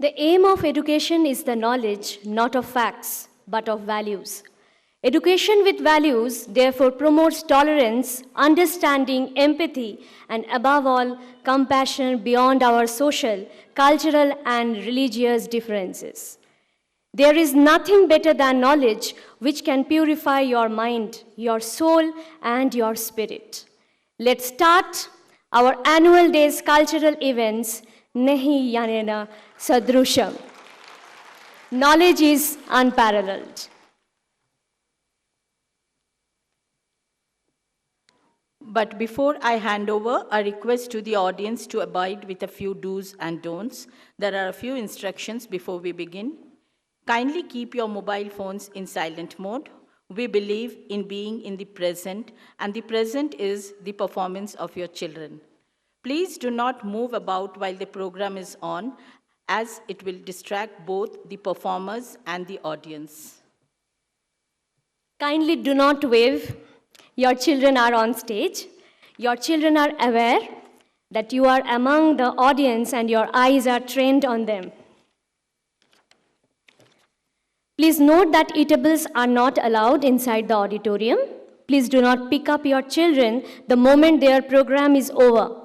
The aim of education is the knowledge, not of facts, but of values. Education with values, therefore, promotes tolerance, understanding, empathy, and above all, compassion beyond our social, cultural, and religious differences. There is nothing better than knowledge which can purify your mind, your soul, and your spirit. Let's start our annual day's cultural events, Nahi Yanena Sadrusham. Knowledge is unparalleled. But before I hand over, a request to the audience to abide with a few do's and don'ts. There are a few instructions before we begin. Kindly keep your mobile phones in silent mode. We believe in being in the present, and the present is the performance of your children. Please do not move about while the program is on, as it will distract both the performers and the audience. Kindly do not wave. Your children are on stage. Your children are aware that you are among the audience and your eyes are trained on them. Please note that eatables are not allowed inside the auditorium. Please do not pick up your children the moment their program is over.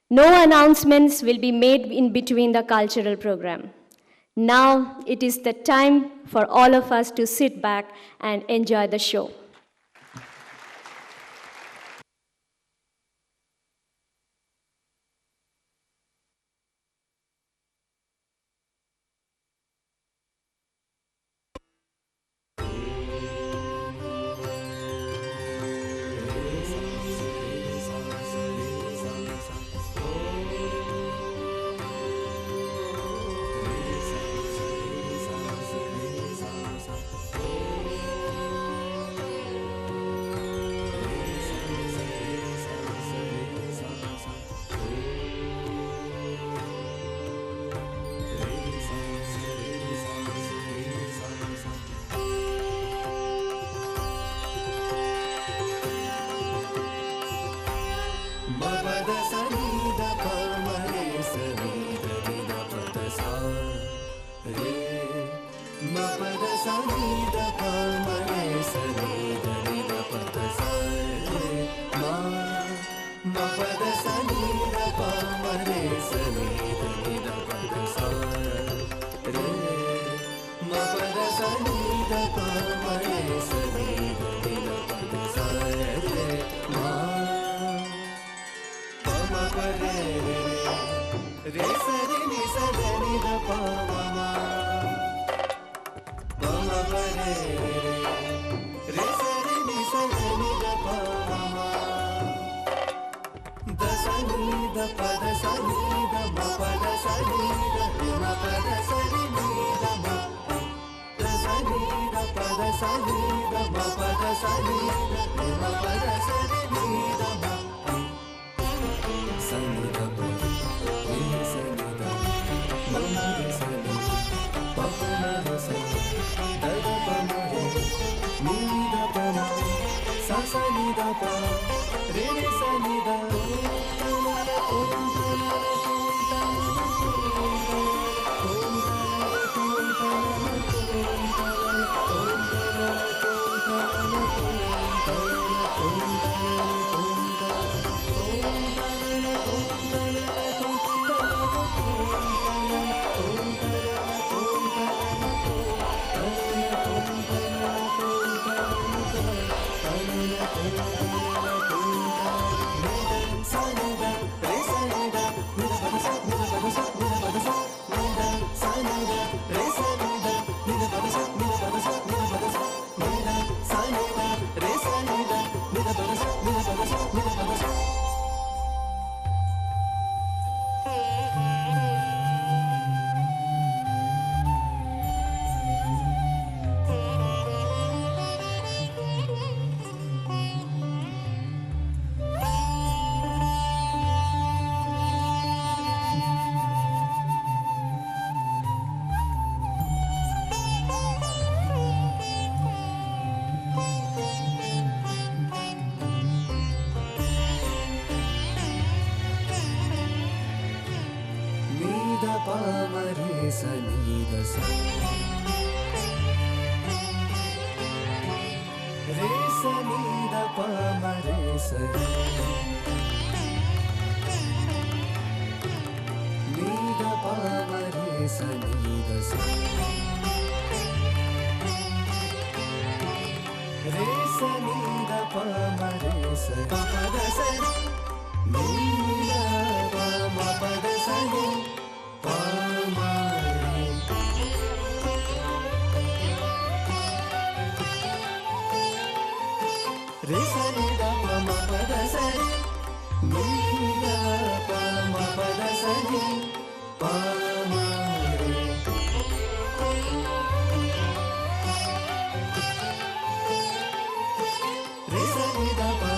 No announcements will be made in between the cultural program. Now it is the time for all of us to sit back and enjoy the show. sa ni da sa. Re sa ni da pa ma re sa ni. Ni da pa ma re sa ni da sa. Re sa ni da pa ma re sa pa pa da sa ni. Ni da pa ma pa da sa ni. Pa ma re. Re sa ni da pa ma pa da sa ni. Ni da pa ma pa da sa ni. Pa ma re. Re sa ni da pa.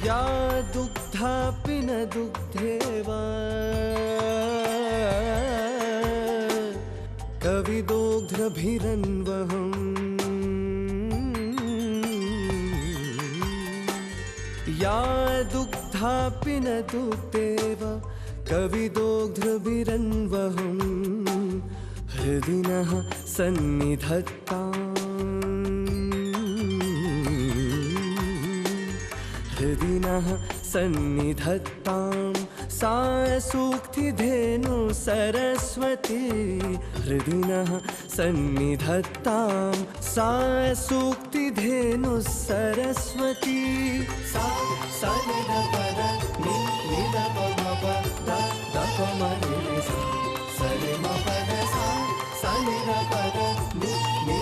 या दुग्धापि न दुग्धेवा कविदोग्ध्रभिरन्वहम् या दुग्धापि न दुग्धेव कविदोग्ध्रभिरन्वहम् हृदि नः सन्निधत्ताम् हृदि नः सन्निधत्तां सा सूक्तिधेनु सरस्वती हृदि नः सन्निधत्तां सा सूक्तिधेनु सरस्वती सा नि द प द नि द प म प द प म रे सा रे म प द सा नि द प द नि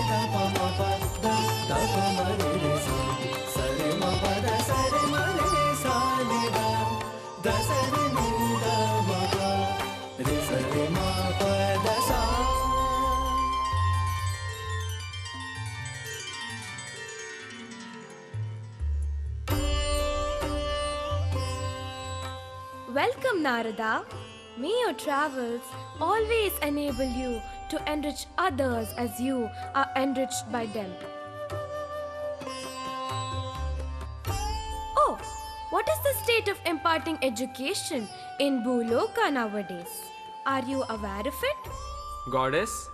द प म प द प म रे सा रे म प द रे म रे सा नि द स रे नि द म प रे स रे म प द सा. Welcome, Narada. May your travels always enable you to enrich others as you are enriched by them. Oh, what is the state of imparting education in Bhuloka nowadays? Are you aware of it? Goddess,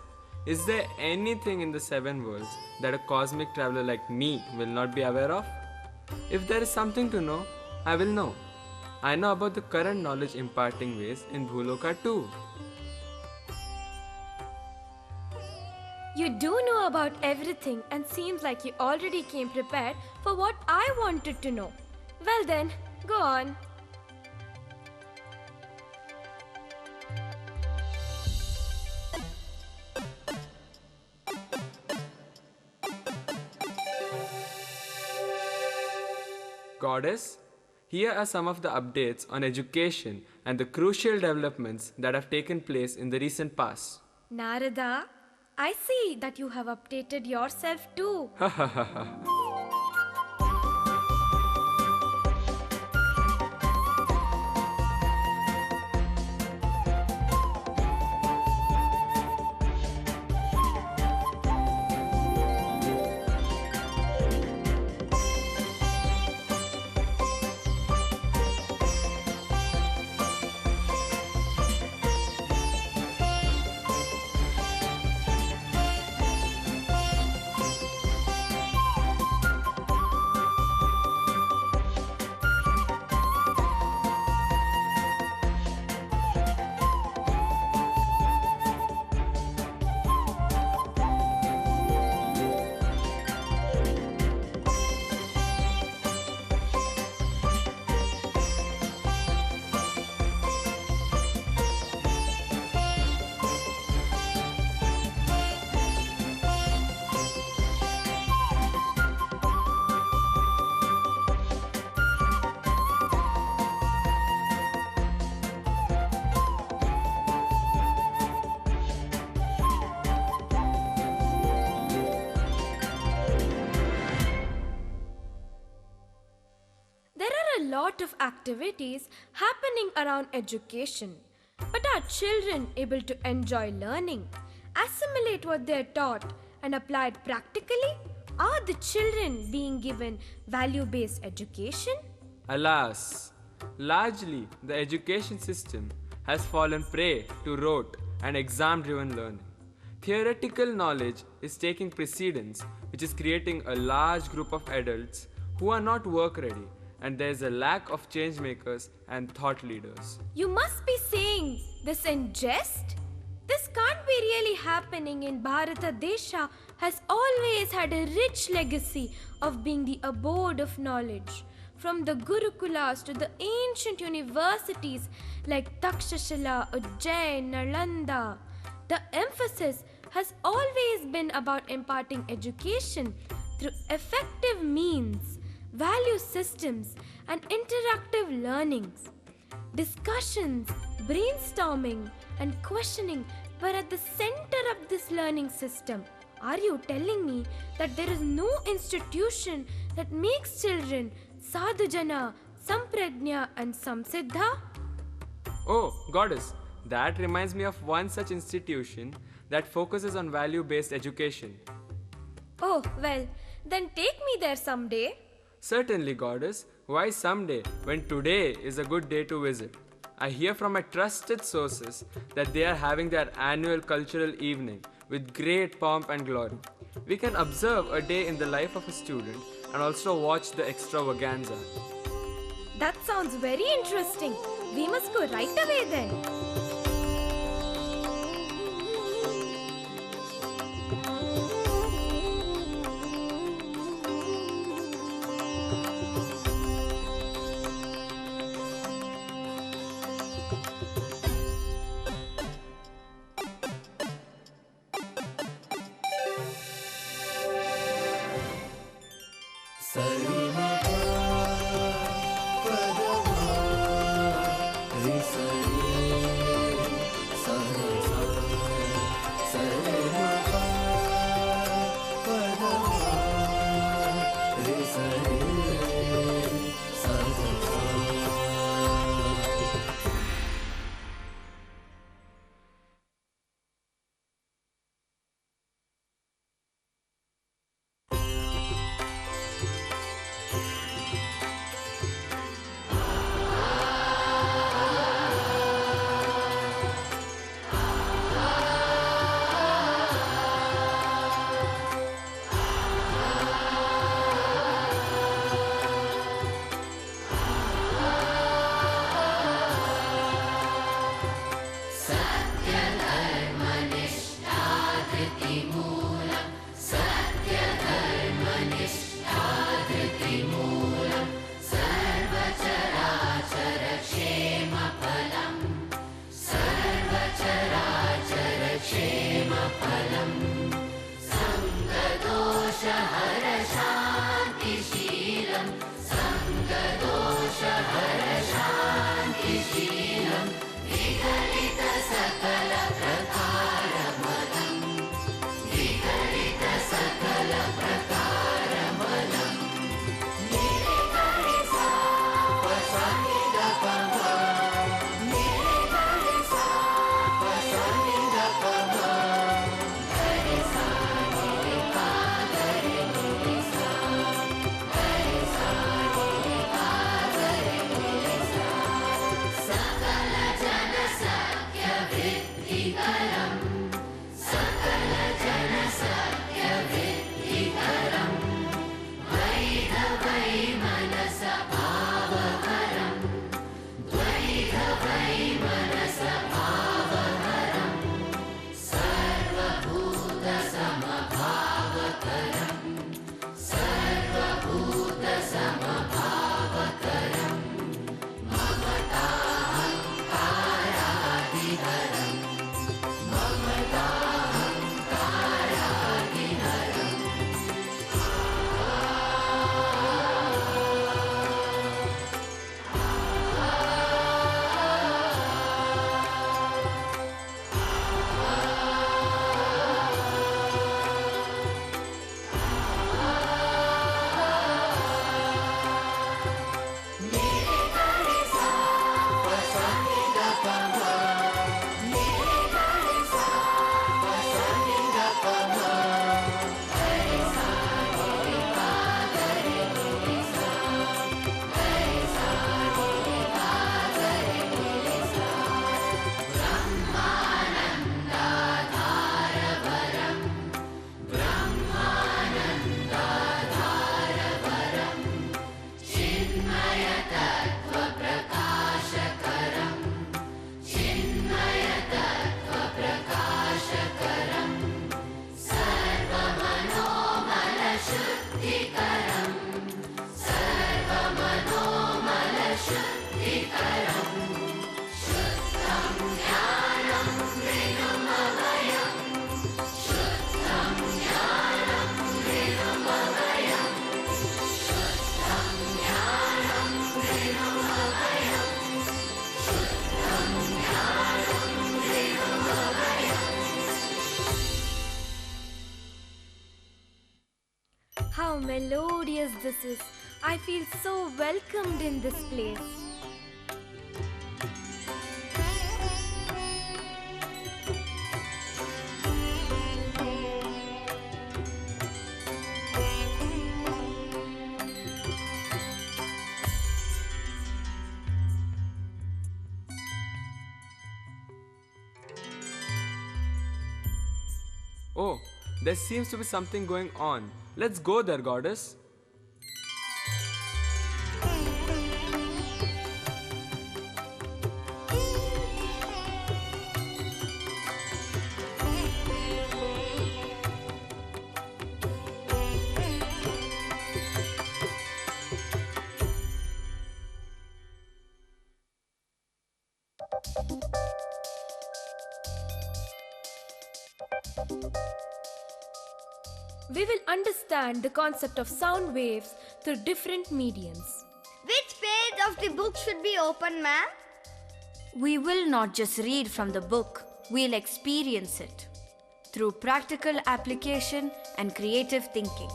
is there anything in the seven worlds that a cosmic traveler like me will not be aware of? If there is something to know, I will know. I know about the current knowledge imparting ways in Bhuloka too. You do know about everything and seems like you already came prepared for what I wanted to know. Well then, go on. Goddess, here are some of the updates on education and the crucial developments that have taken place in the recent past. Narada, I see that you have updated yourself too. lot of activities happening around education. But are children able to enjoy learning, assimilate what they are taught, and apply it practically? Are the children being given value-based education? Alas, largely the education system has fallen prey to rote and exam-driven learning. Theoretical knowledge is taking precedence, which is creating a large group of adults who are not work-ready, and there is a lack of change makers and thought leaders. You must be saying this in jest? This can't be really happening in Bharata Desha has always had a rich legacy of being the abode of knowledge. From the Gurukulas to the ancient universities like Takshashila, Ujjain, Nalanda, the emphasis has always been about imparting education through effective means, value systems, and interactive learnings. Discussions, brainstorming, and questioning were at the center of this learning system. Are you telling me that there is no institution that makes children sadhujana, samprajna, and samsiddha? Oh, goddess, that reminds me of one such institution that focuses on value-based education. Oh, well, then take me there someday. Certainly, goddess. Why someday, when today is a good day to visit? I hear from my trusted sources that they are having their annual cultural evening with great pomp and glory. We can observe a day in the life of a student and also watch the extravaganza. That sounds very interesting. We must go right away then. How melodious this is. I feel so welcomed in this place. Oh, there seems to be something going on. Let's go there, goddess. We will understand the concept of sound waves through different mediums. Which page of the book should be open, ma'am? We will not just read from the book, we'll experience it through practical application and creative thinking.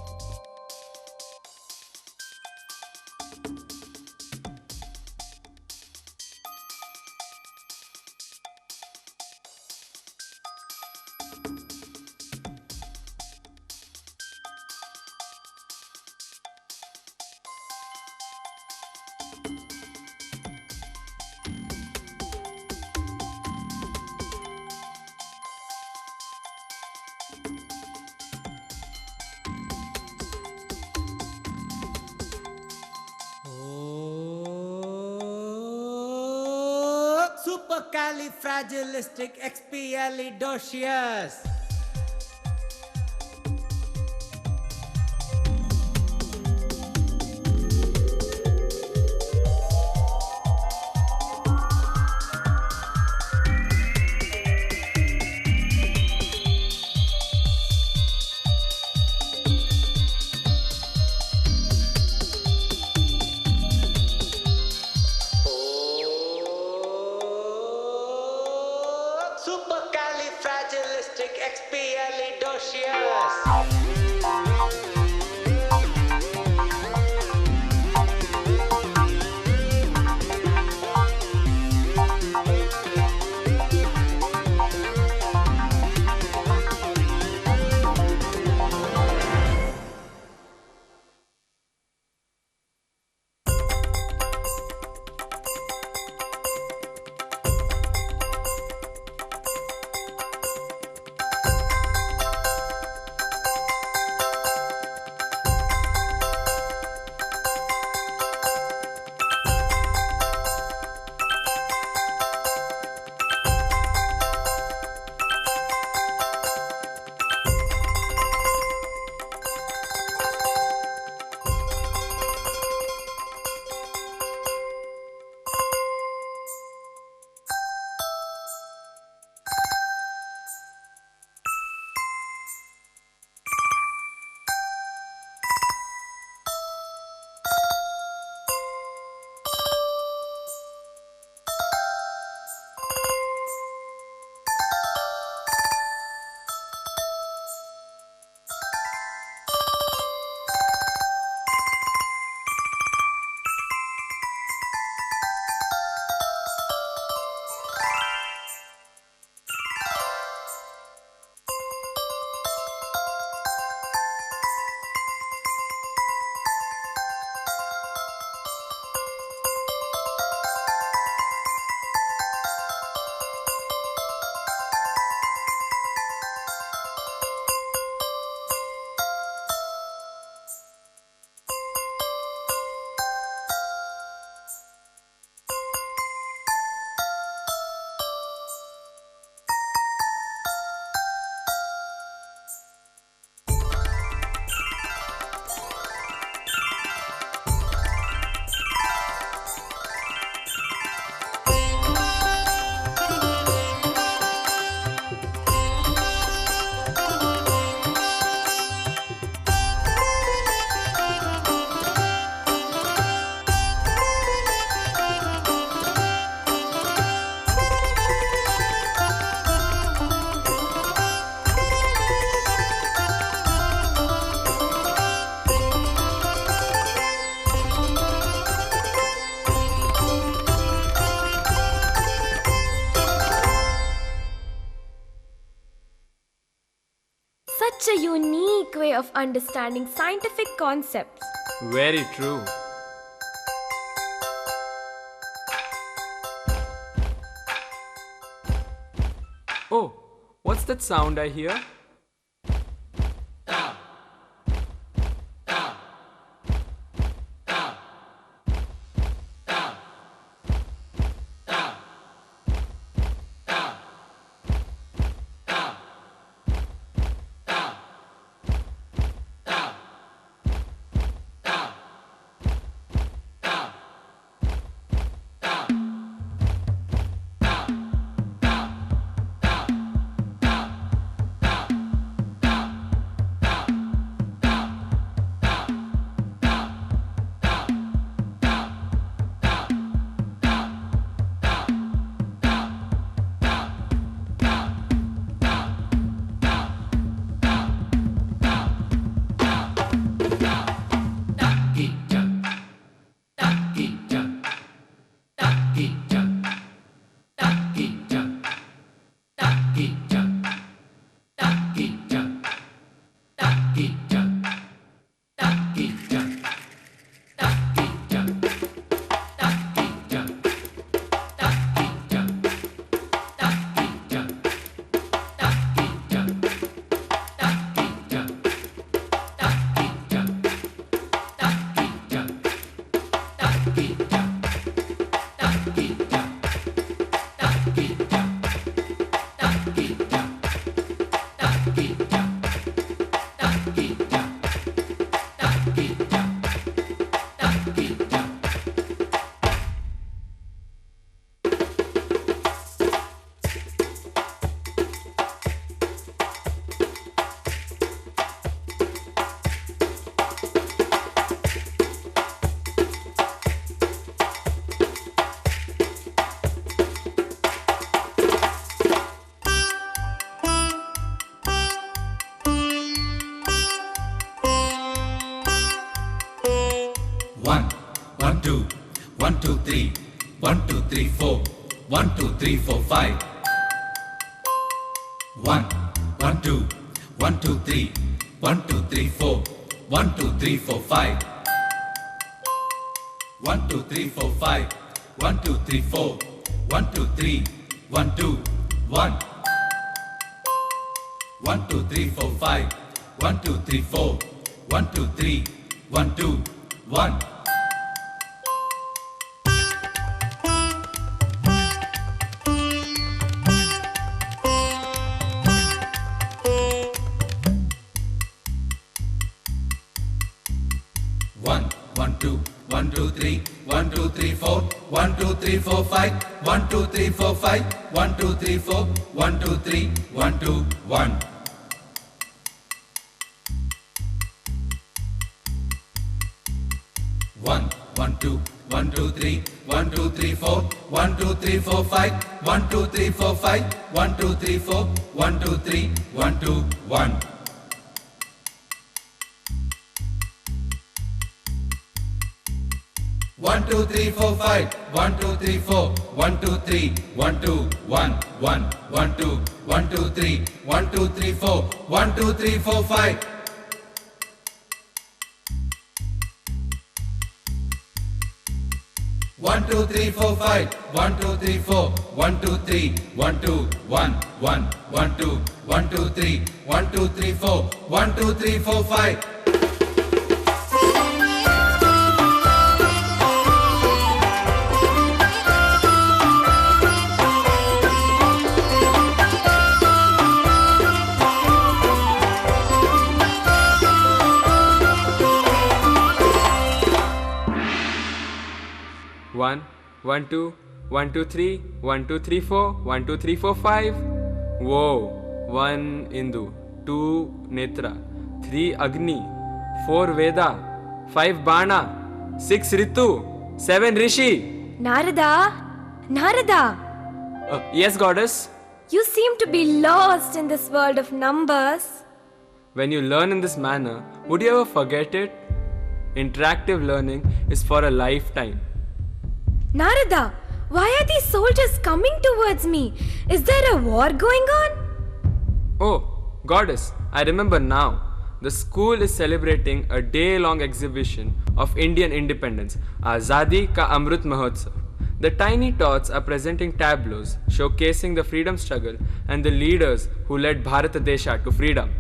Supercalifragilisticexpialidocious. Supercalifragilisticexpialidocious. such a unique way of understanding scientific concepts. Very true. Oh, what's that sound I hear? One, two, 1, 2, 3, 1, 2, 3, 4, 1, 2, 3, 4, 5. 1, 1, 2, 1, 2, 3, 1, 2, 3, 4, 1, 2, 3, 4, 5. 1, 2, 3, 4, 5, 1, 2, 3, 4, 1, 2, 3, 1, 2, 1. 1, 2, 3, 4, 5, 1, 2, 3, 4, 1, 2, 3, 1, 2, 1. One, two, 1, 2, 3, 1, 2, 3, 4, 1, 2, 3, 4, 5, 1, 2, 3, 4, 5, 1, 2, 3, 4, 1, 2, 3, 1, 2, 1. One, two, 1, 2, 3, 1, 2, 3, 4, 1, 2, 3, 4, 5, 1, 2, 3, 4, 5, 1, 2, 3, 4, 1, 2, 3, 1, 2, 1. 1, 2, 3, 4, 5, 1, 2, 3, 4, 1, 2, 3, 1, 2, 1, 1, 1, 2, 1, 2, 3, 1, 2, 3, 4, 1, 2, 3, 4, 5. 1, 2, 3, 4, 5, 1, 2, 3, 4, 1, 2, 3, 1, 2, 1, 1, 1, 2, 1, 2, 3, 1, 2, 3, 4, 1, 2, 3, 4, 5. One, 1, 2, 1, 2, 3, 1, 2, 3, 4, 1, 2, 3, 4, 5. Whoa! 1 Indu, 2 Netra, 3 Agni, 4 Veda, 5 Bana, 6 Ritu, 7 Rishi. Narada! Yes, goddess. You seem to be lost in this world of numbers. When you learn in this manner, would you ever forget it? Interactive learning is for a lifetime. Narada, why are these soldiers coming towards me? Is there a war going on? Oh, goddess, I remember now. The school is celebrating a day-long exhibition of Indian independence, Azadi Ka Amrut Mahotsav. The tiny tots are presenting tableaus showcasing the freedom struggle and the leaders who led Bharat Desha to freedom.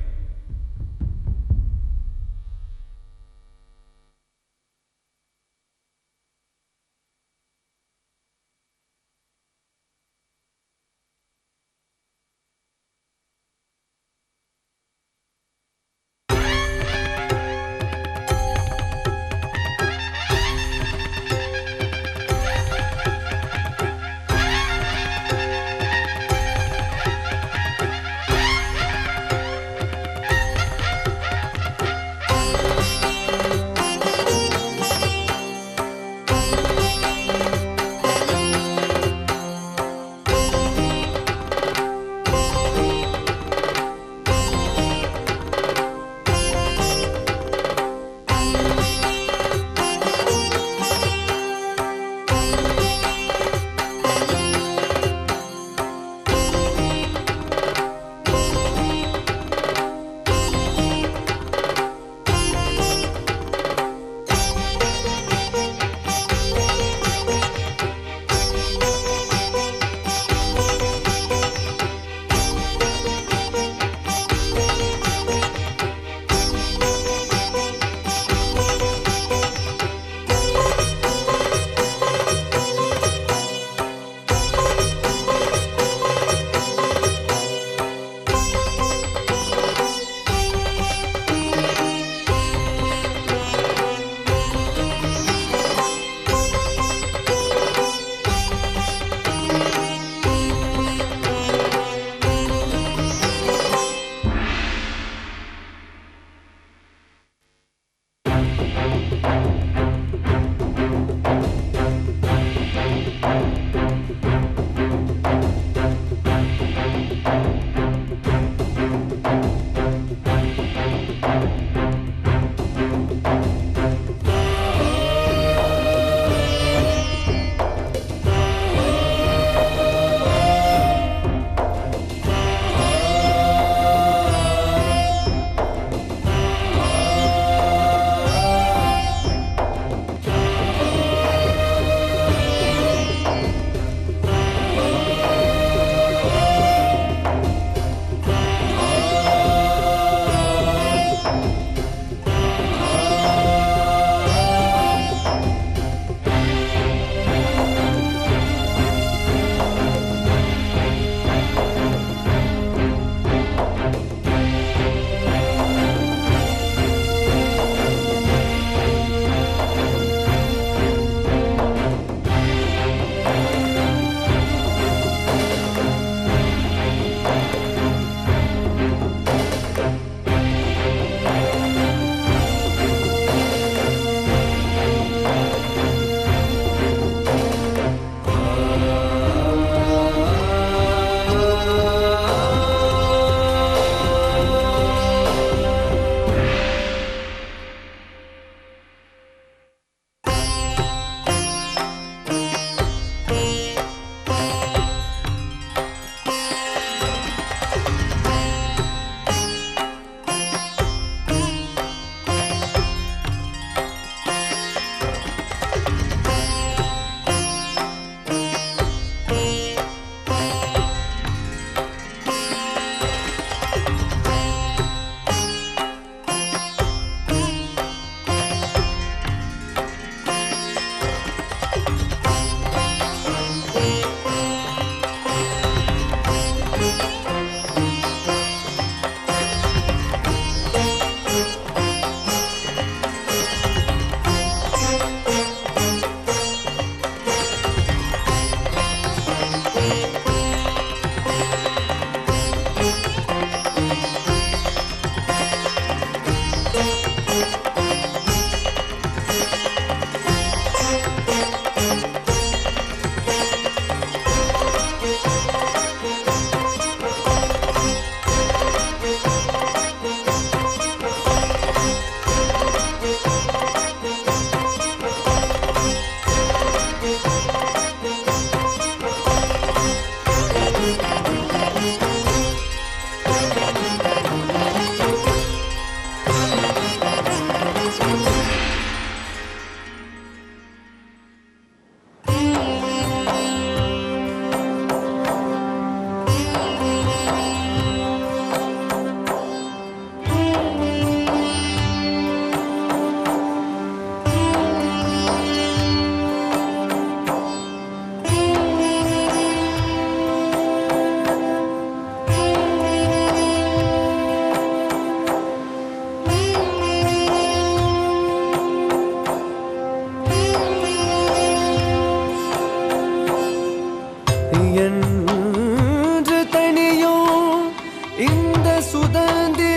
என்று தனியும் இந்த சுதந்திரதாகம்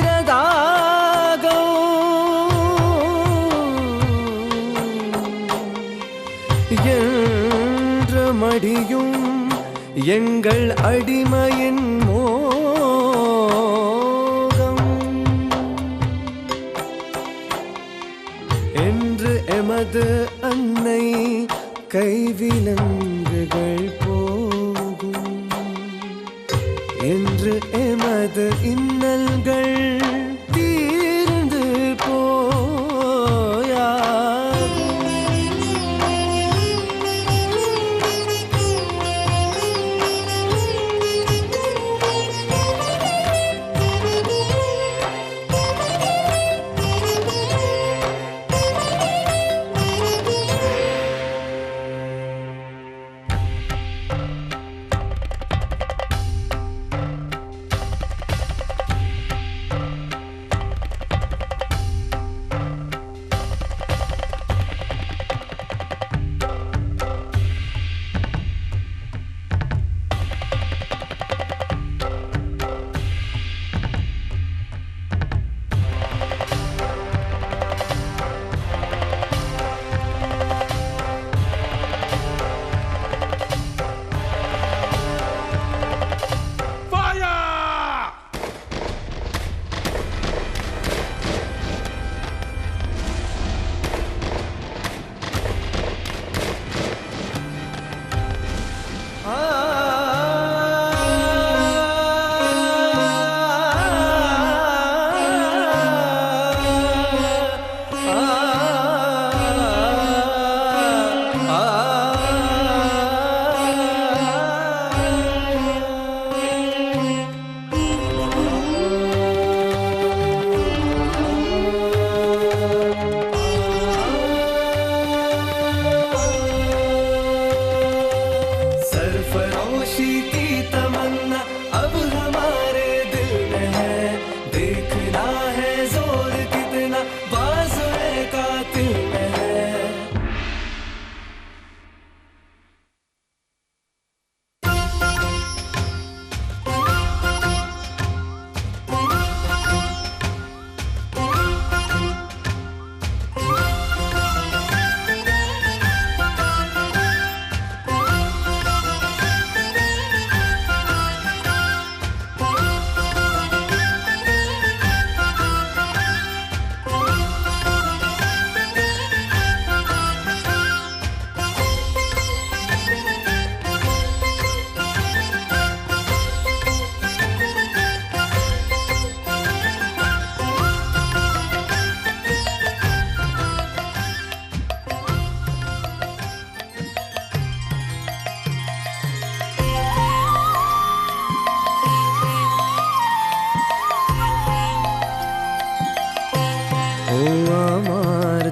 என்ற மடியும் எங்கள் அடிமையின் மோகம் என்று எமது அன்னை கைவிலங்குகள் போகும் என்று எமது இன்னல்கள் தீர்ந்து போயாகும்.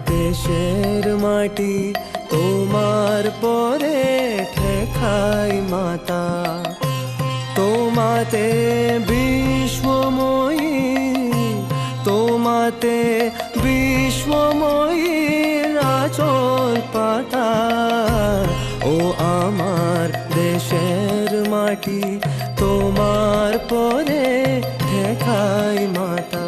দেশের মাটি তোমার পরে ঠেকাই মাতা, তোমাতে বিশ্বময়ী, তোমাতে বিশ্বময়ী আঁচল পাতা। ও আমার দেশের মাটি তোমার পরে ঠেকাই মাতা।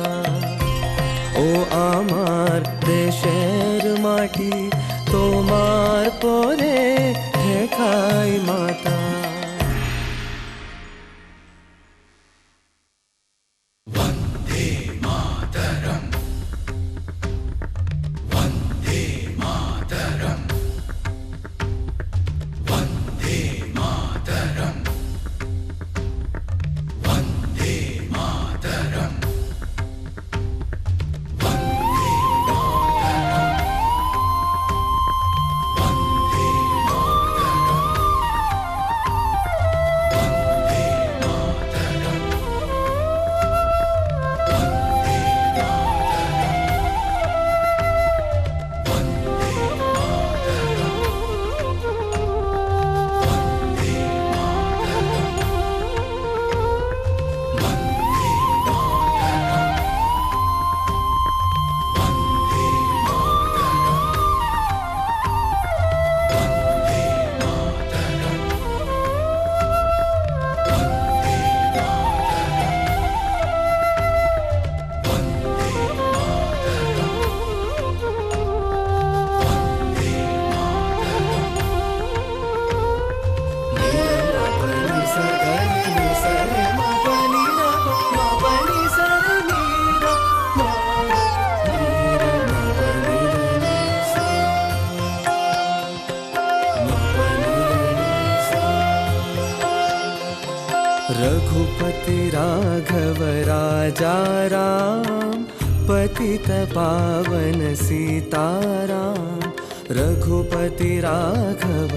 ও আমার দেশের মাটি তোমার পরে ঠেকাই মাতা। वन्दे मातरम्, वन्दे मातरम्, वन्दे मातरम्, वन्दे मातरम्, वन्दे मातरम्, वन्दे मातरम्। रघुपति राघव राजा राम पतित पावन सीताराम रघुपति राघव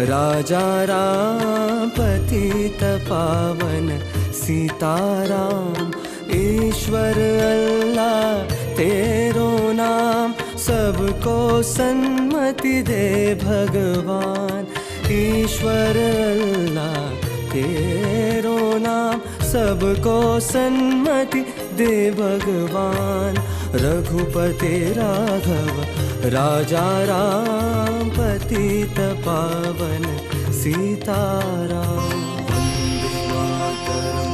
राजा राम पतित पावन सीताराम ईश्वर अल्लाह तेरो नाम सबको सन्मति दे भगवान ईश्वर अल्लाह तेरो नाम सबको सन्मति दे भगवान रघुपति राघव राजा राम पतित पावन सीताराम वंदे मातरम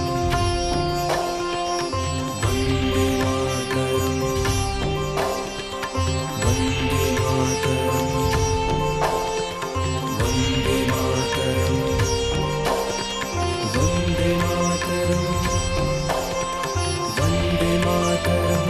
वंदे मातरम वंदे मातरम वंदे मातरम वंदे मातरम वंदे मातरम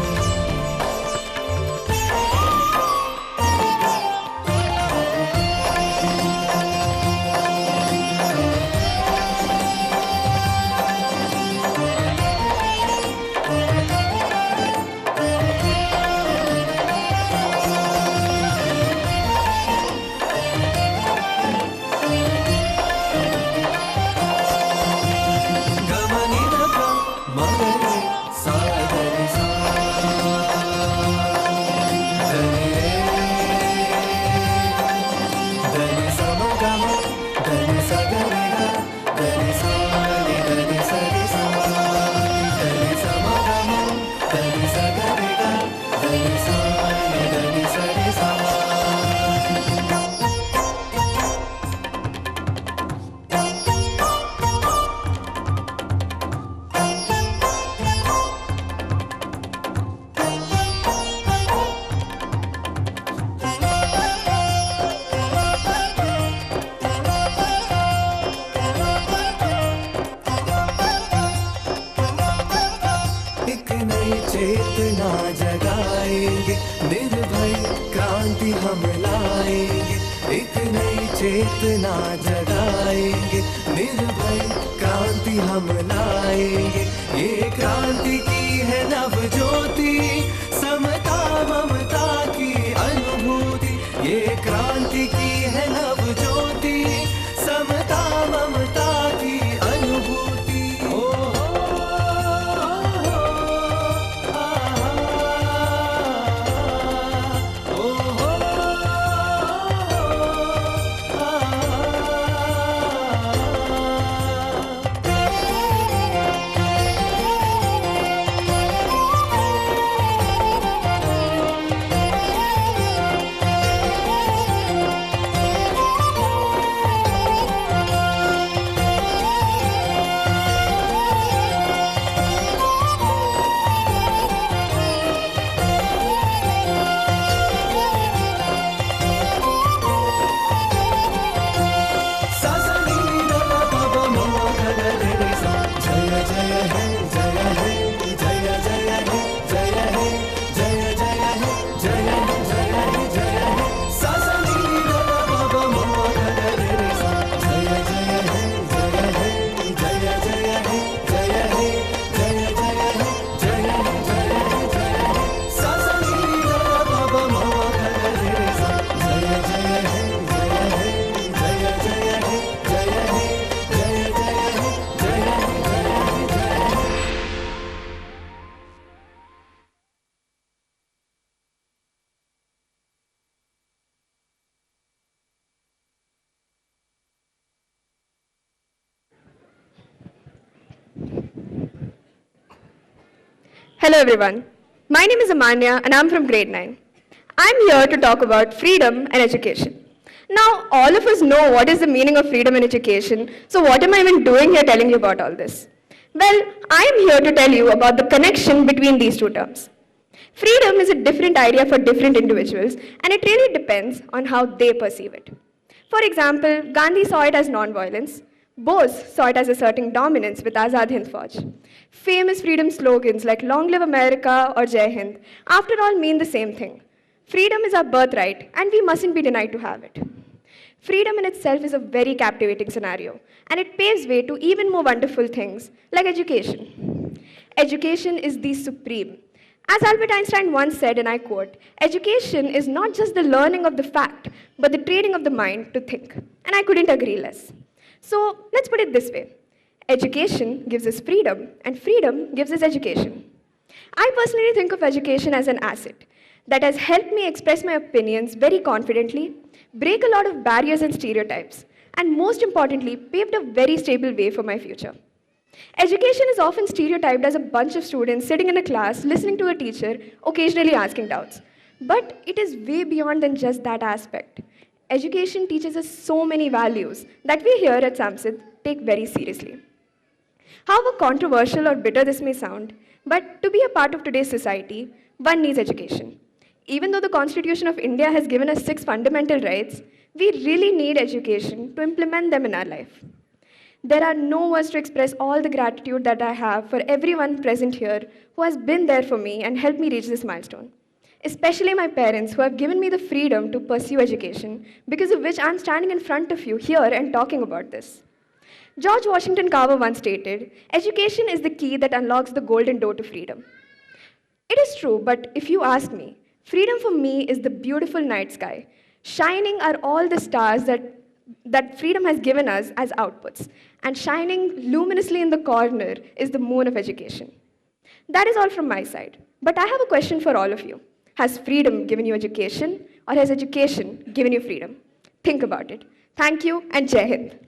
चेतना जगाएंगे निर्भय क्रांति हम लाएंगे एक नई चेतना जगाएंगे निर्भय क्रांति हम लाएंगे ये क्रांति की है नव ज्योति समता ममता की अनुभूति ये क्रांति की है नव ज्योति समता ममता की अनुभूति Hello everyone, my name is Amanya and I'm from grade 9. I'm here to talk about freedom and education. Now all of us know what is the meaning of freedom and education, so what am I even doing here telling you about all this? Well, I'm here to tell you about the connection between these two terms. Freedom is a different idea for different individuals and it really depends on how they perceive it. For example, Gandhi saw it as non-violence. Bose saw it as asserting dominance with Azad Hind Fauj. Famous freedom slogans like Long Live America or Jai Hind, after all, mean the same thing. Freedom is our birthright, and we mustn't be denied to have it. Freedom in itself is a very captivating scenario, and it paves way to even more wonderful things like education. Education is the supreme. As Albert Einstein once said, and I quote, education is not just the learning of the fact, but the training of the mind to think. And I couldn't agree less. So let's put it this way. Education gives us freedom, and freedom gives us education. I personally think of education as an asset that has helped me express my opinions very confidently, break a lot of barriers and stereotypes, and most importantly, paved a very stable way for my future. Education is often stereotyped as a bunch of students sitting in a class, listening to a teacher, occasionally asking doubts. But it is way beyond than just that aspect. Education teaches us so many values that we here at Samsidh take very seriously. However controversial or bitter this may sound, but to be a part of today's society, one needs education. Even though the Constitution of India has given us 6 fundamental rights, we really need education to implement them in our life. There are no words to express all the gratitude that I have for everyone present here who has been there for me and helped me reach this milestone. Especially my parents who have given me the freedom to pursue education, because of which I'm standing in front of you here and talking about this. George Washington Carver once stated, education is the key that unlocks the golden door to freedom. It is true, but if you ask me, freedom for me is the beautiful night sky. Shining are all the stars that freedom has given us as outputs, and shining luminously in the corner is the moon of education. That is all from my side, but I have a question for all of you. Has freedom given you education, or has education given you freedom? Think about it. Thank you, and Jai Hind.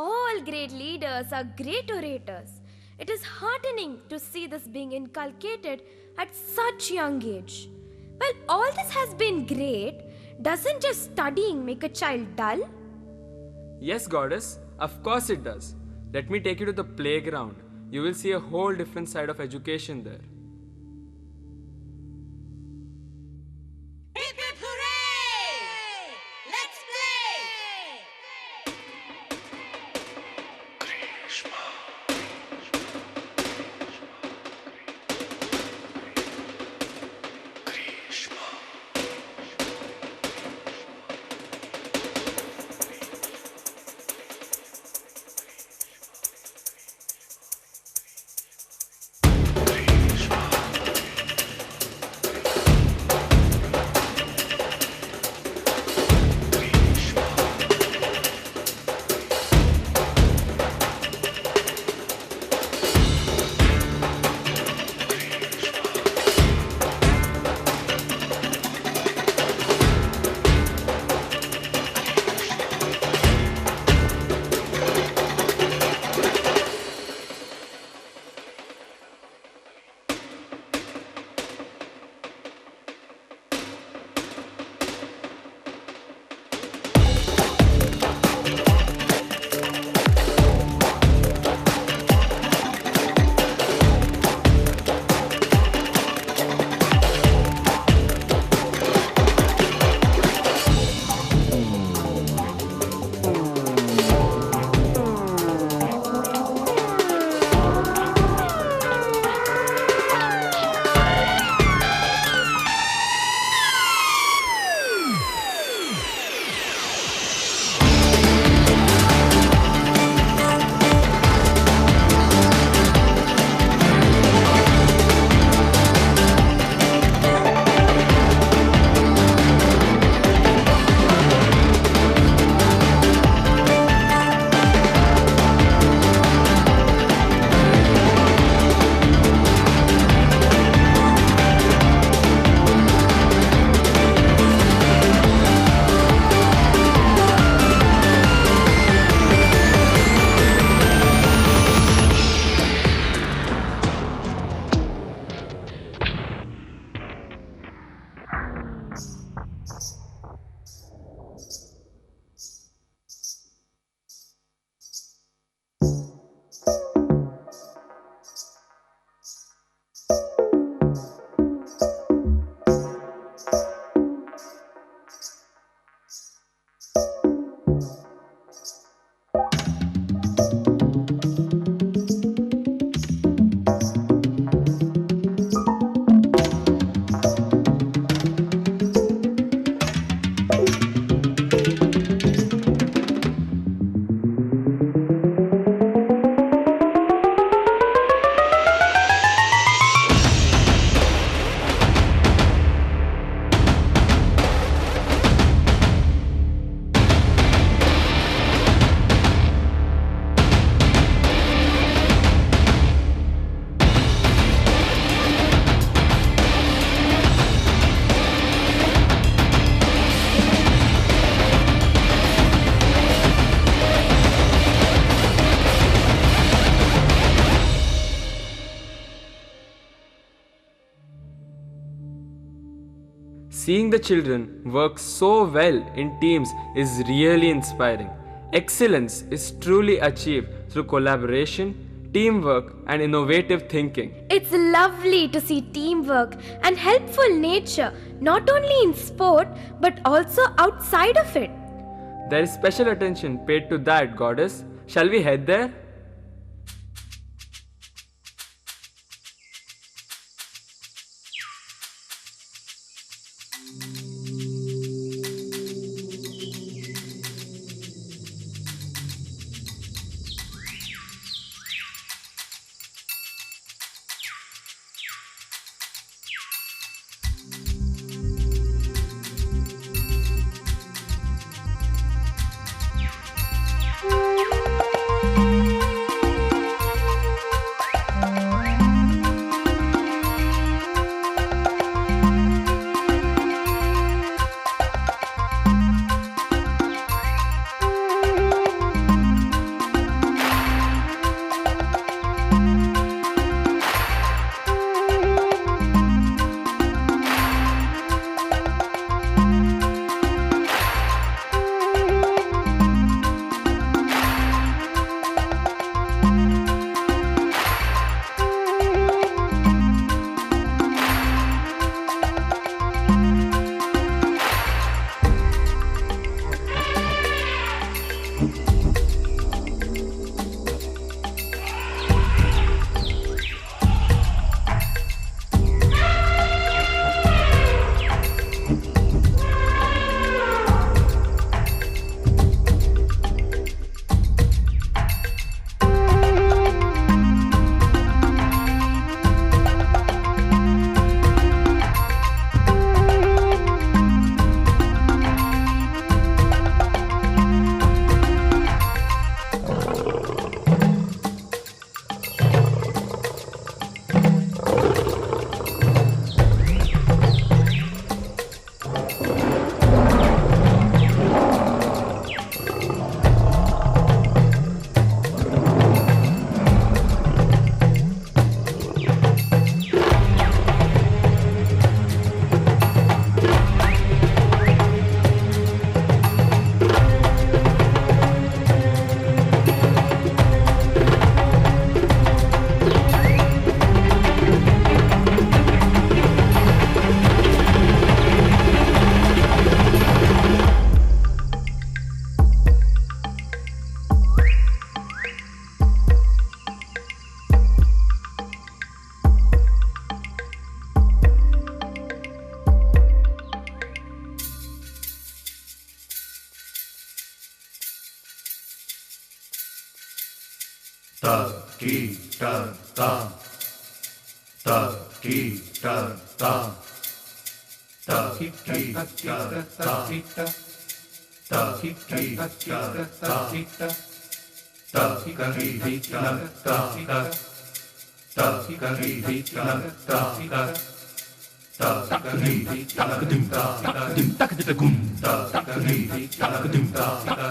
All great leaders are great orators. It is heartening to see this being inculcated at such young age. Well, all this has been great. Doesn't just studying make a child dull? Yes, goddess, of course it does. Let me take you to the playground. You will see a whole different side of education there. Seeing the children work so well in teams is really inspiring. Excellence is truly achieved through collaboration, teamwork, and innovative thinking. It's lovely to see teamwork and helpful nature not only in sport but also outside of it. There is special attention paid to that, goddess. Shall we head there? ta ki ta ta ta ki ta ta ta ki ta ta ta ta ki ta ta ta ta ki ta ta ta ta ki ta ta ta ta ki ta dim ta dim tak de gum ta ki ta dim ta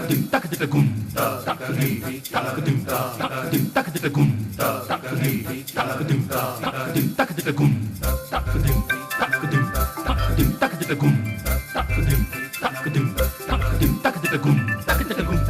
dim tak de gum ta ki ta dim ta dim tak de gum ta ki ta dim ta dim tak de gum ta dim dim dim tak de gum ta dim dim dim tak de gum tak de gum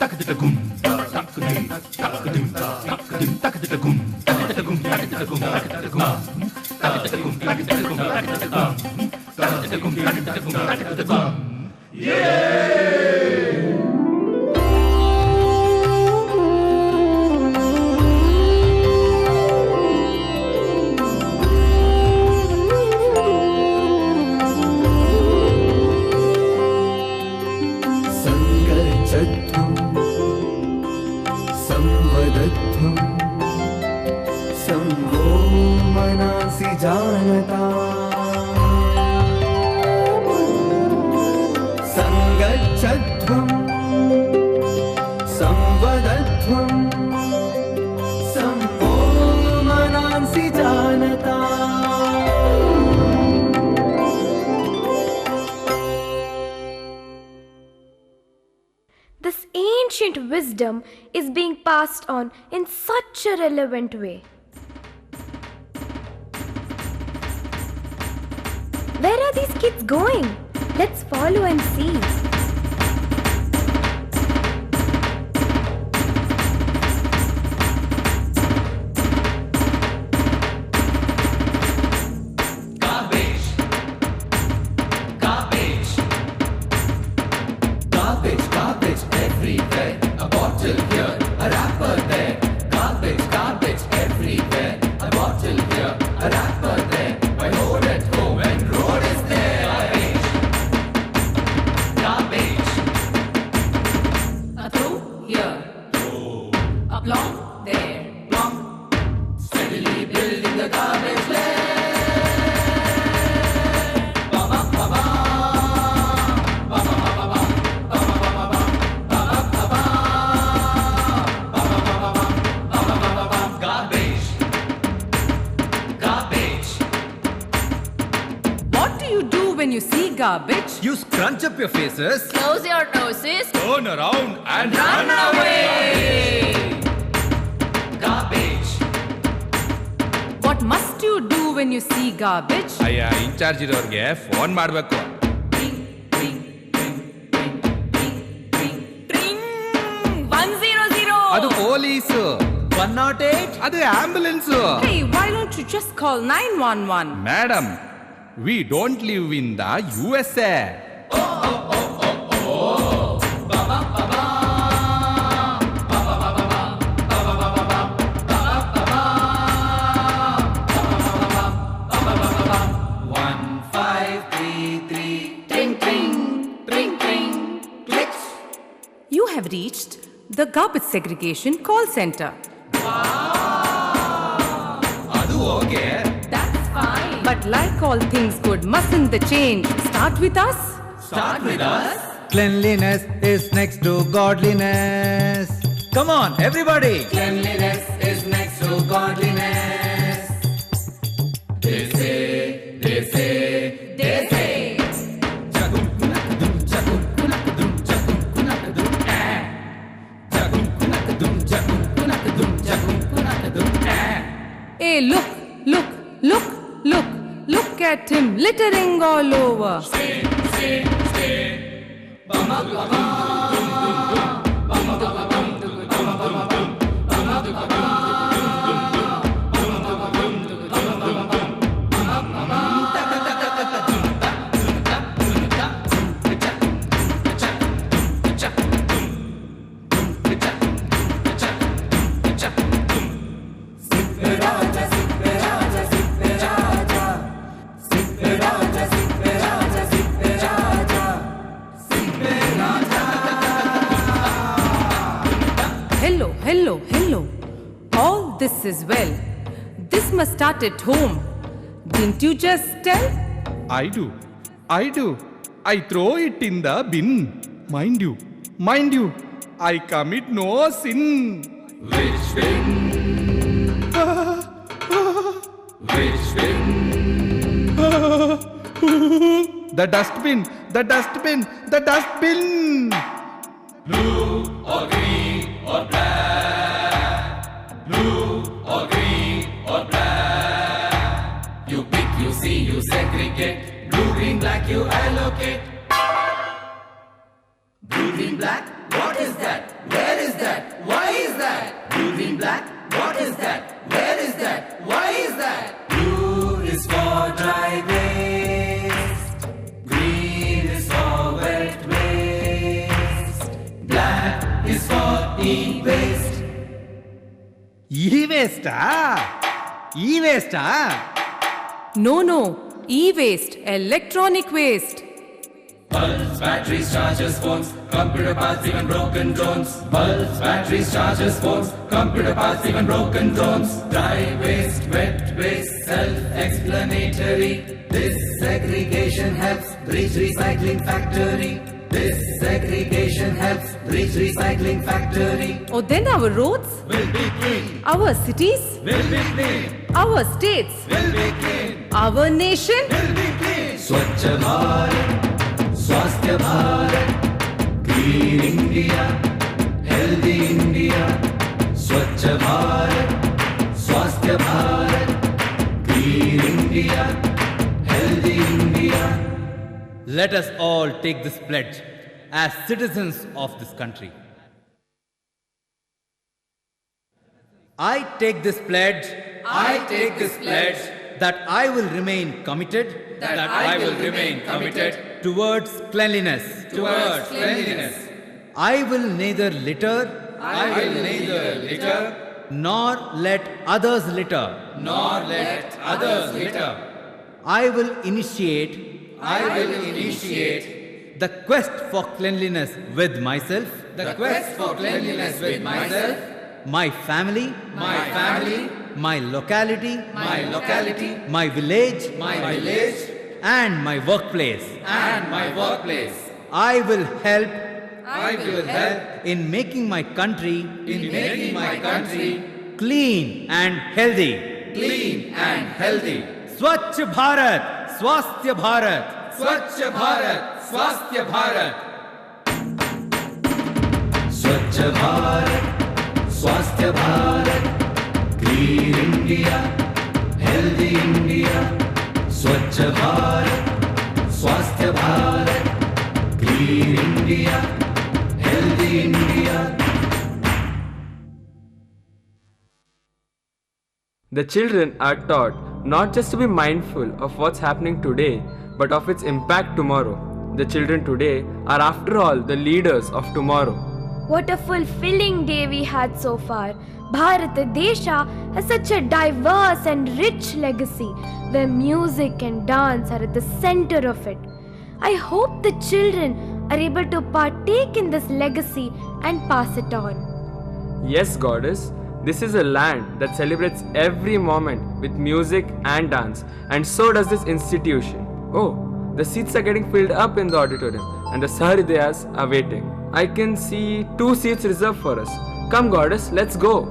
tak de gum tak de gum tak de gum tak de gum tak de gum tak de gum tak de gum tak de gum This ancient wisdom is being passed on in such a relevant way. Where are these kids going? Let's follow and see. Garbage. You scrunch up your faces, Close your noses, turn around and run away. Garbage. What must you do when you see garbage? In charge irorge phone ಮಾಡಬೇಕು. Ring 100. ಅದು police. 108 ಅದು ambulance. Hey, why don't you just call 911? Madam, we don't live in the USA. You have reached the garbage segregation call center. ಅದು okay. That's fine. But like all things good, mustn't the change start with us? Start with us. Cleanliness is next to godliness. Come on, everybody. Cleanliness is next to godliness. They say, they say, they say. Jagum kunakadum, jagum kunakadum, jagum kunakadum, jagum kunakadum, jagum kunakadum, jagum kunakadum, Hey, look, look, look, look, look at him littering all over. Stay, stay, stay. Bama, bama. Hello, hello, hello. All this is well. This must start at home. Didn't you just tell? I do. I throw it in the bin. Mind you, I commit no sin. Which bin? Which bin? The dustbin. Blue or green or black. Blue or green or black. You pick, you see, you segregate. Blue, green, black, you allocate. Blue, green, black, what is that? Where is that? Why is that? Blue, green, black, what is that? Where is that? Why is that? Blue is for dry waste. e-waste. E-waste, E-waste, No, e-waste, electronic waste. Bulbs, batteries, chargers, phones, computer parts, even broken drones. Bulbs, batteries, chargers, phones, computer parts, even broken drones. Dry waste, wet waste, self-explanatory. This segregation helps reach recycling factory. This segregation helps reach recycling factory. Oh, then our roads, Will be clean, our cities, will be clean, our states, will be clean, our nation. will be clean. Swachh Bharat, Swasthya Bharat, Clean India, Healthy India. Swachh Bharat, Swasthya Bharat, Clean India, Healthy India. Let us all take this pledge as citizens of this country. I take this pledge. I take this pledge That I will remain committed. that I will remain committed Towards cleanliness. towards cleanliness. I will neither litter. I will neither litter Nor let others litter. nor let others litter. I will initiate. I will initiate The quest for cleanliness with myself. the quest for cleanliness with myself, My family. my family, My locality. my locality, My village. my village, And my workplace. and my workplace. I will help I will help in making my country in making my country clean and healthy. clean and healthy. Swachh Bharat, Swasthya Bharat. Swachh Bharat, Swasthya Bharat. Swachh Bharat, Swasthya Bharat, Clean India, Healthy India. Swachh Bharat, Swasthya Bharat, Clean India, Healthy India. The children are taught not just to be mindful of what's happening today, but of its impact tomorrow. The children today are, after all, the leaders of tomorrow. What a fulfilling day we had so far. Bharata Desha has such a diverse and rich legacy where music and dance are at the center of it. I hope the children are able to partake in this legacy and pass it on. Yes, Goddess, this is a land that celebrates every moment with music and dance, and so does this institution. Oh, the seats are getting filled up in the auditorium, and the Sahridayas are waiting. I can see 2 seats reserved for us. Come, Goddess, let's go.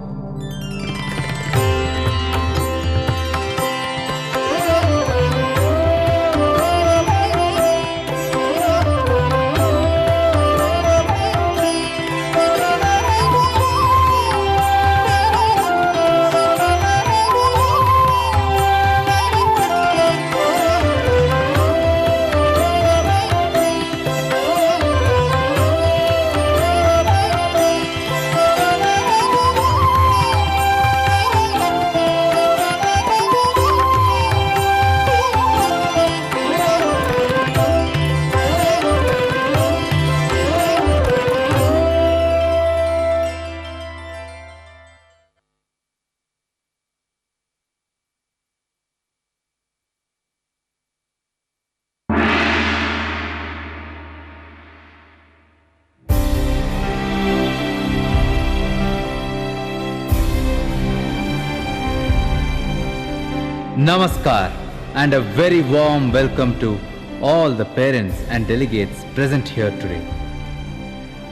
Namaskar and a very warm welcome to all the parents and delegates present here today.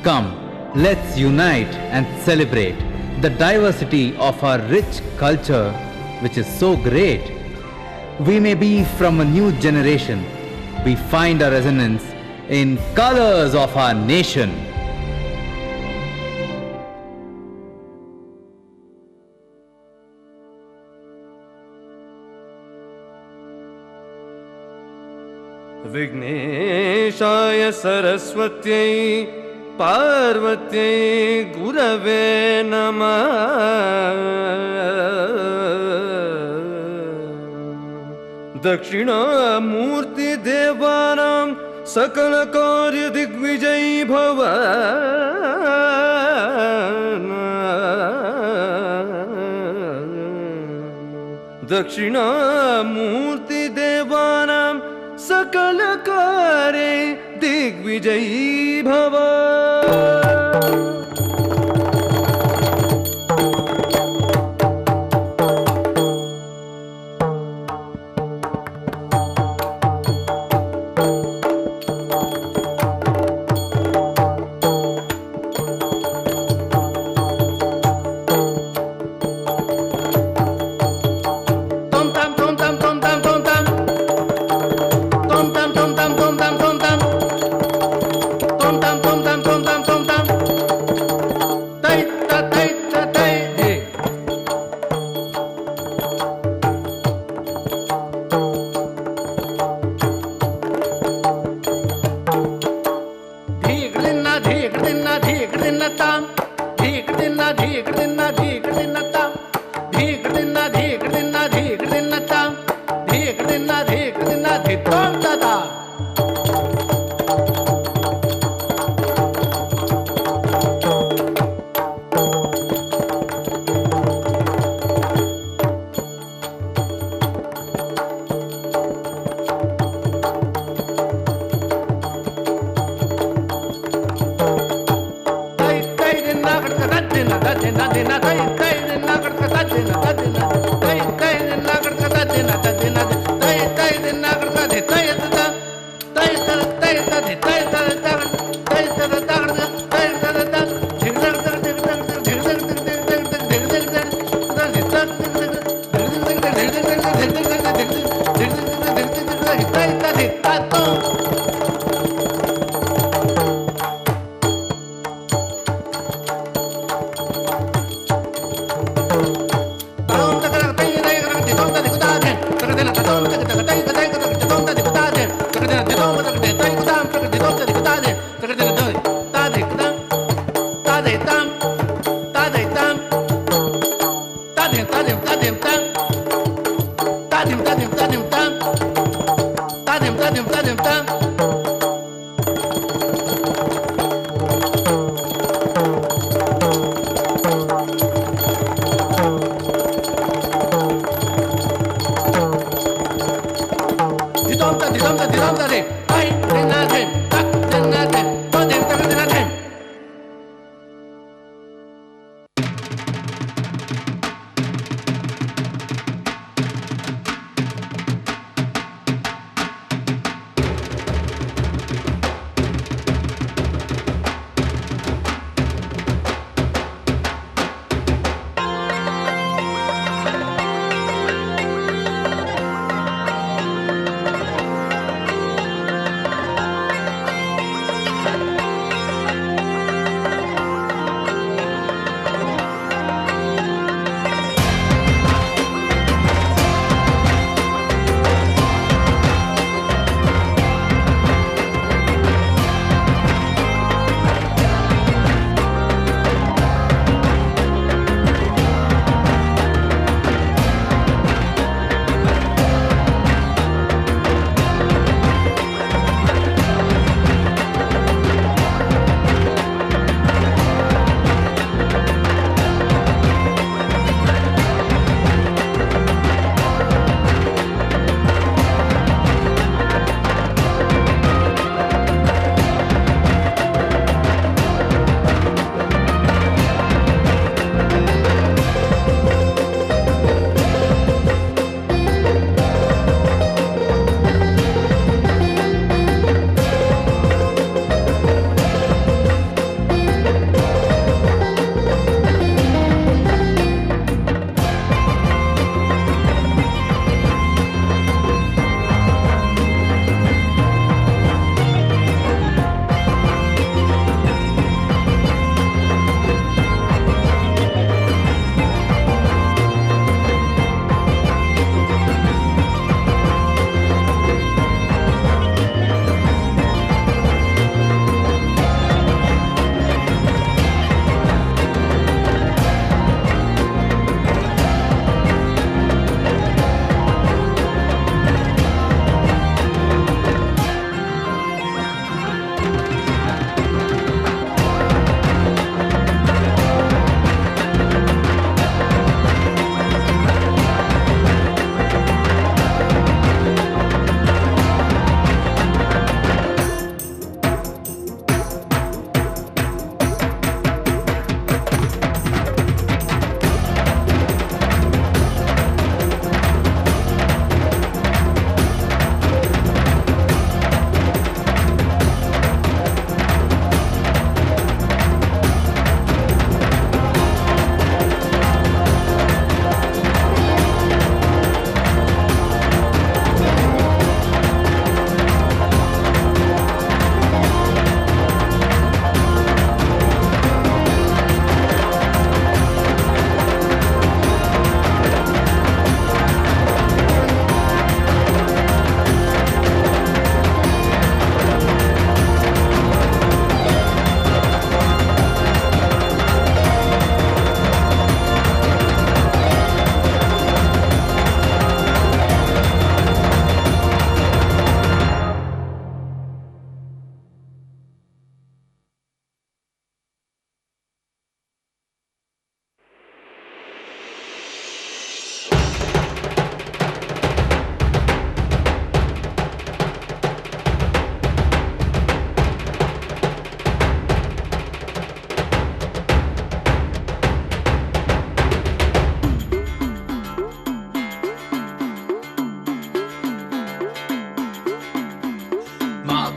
Come, let's unite and celebrate the diversity of our rich culture, which is so great. We may be from a new generation. We find our resonance in colors of our nation. विघ्नेशाय सरस्वत्यै पार्वत्यै गुरवे नमः दक्षिणामूर्तिदेवानां सकल कार्य दिग्विजयी भव दक्षिणामूर्ति देवानां सकल कार्ये दिग्विजयी भव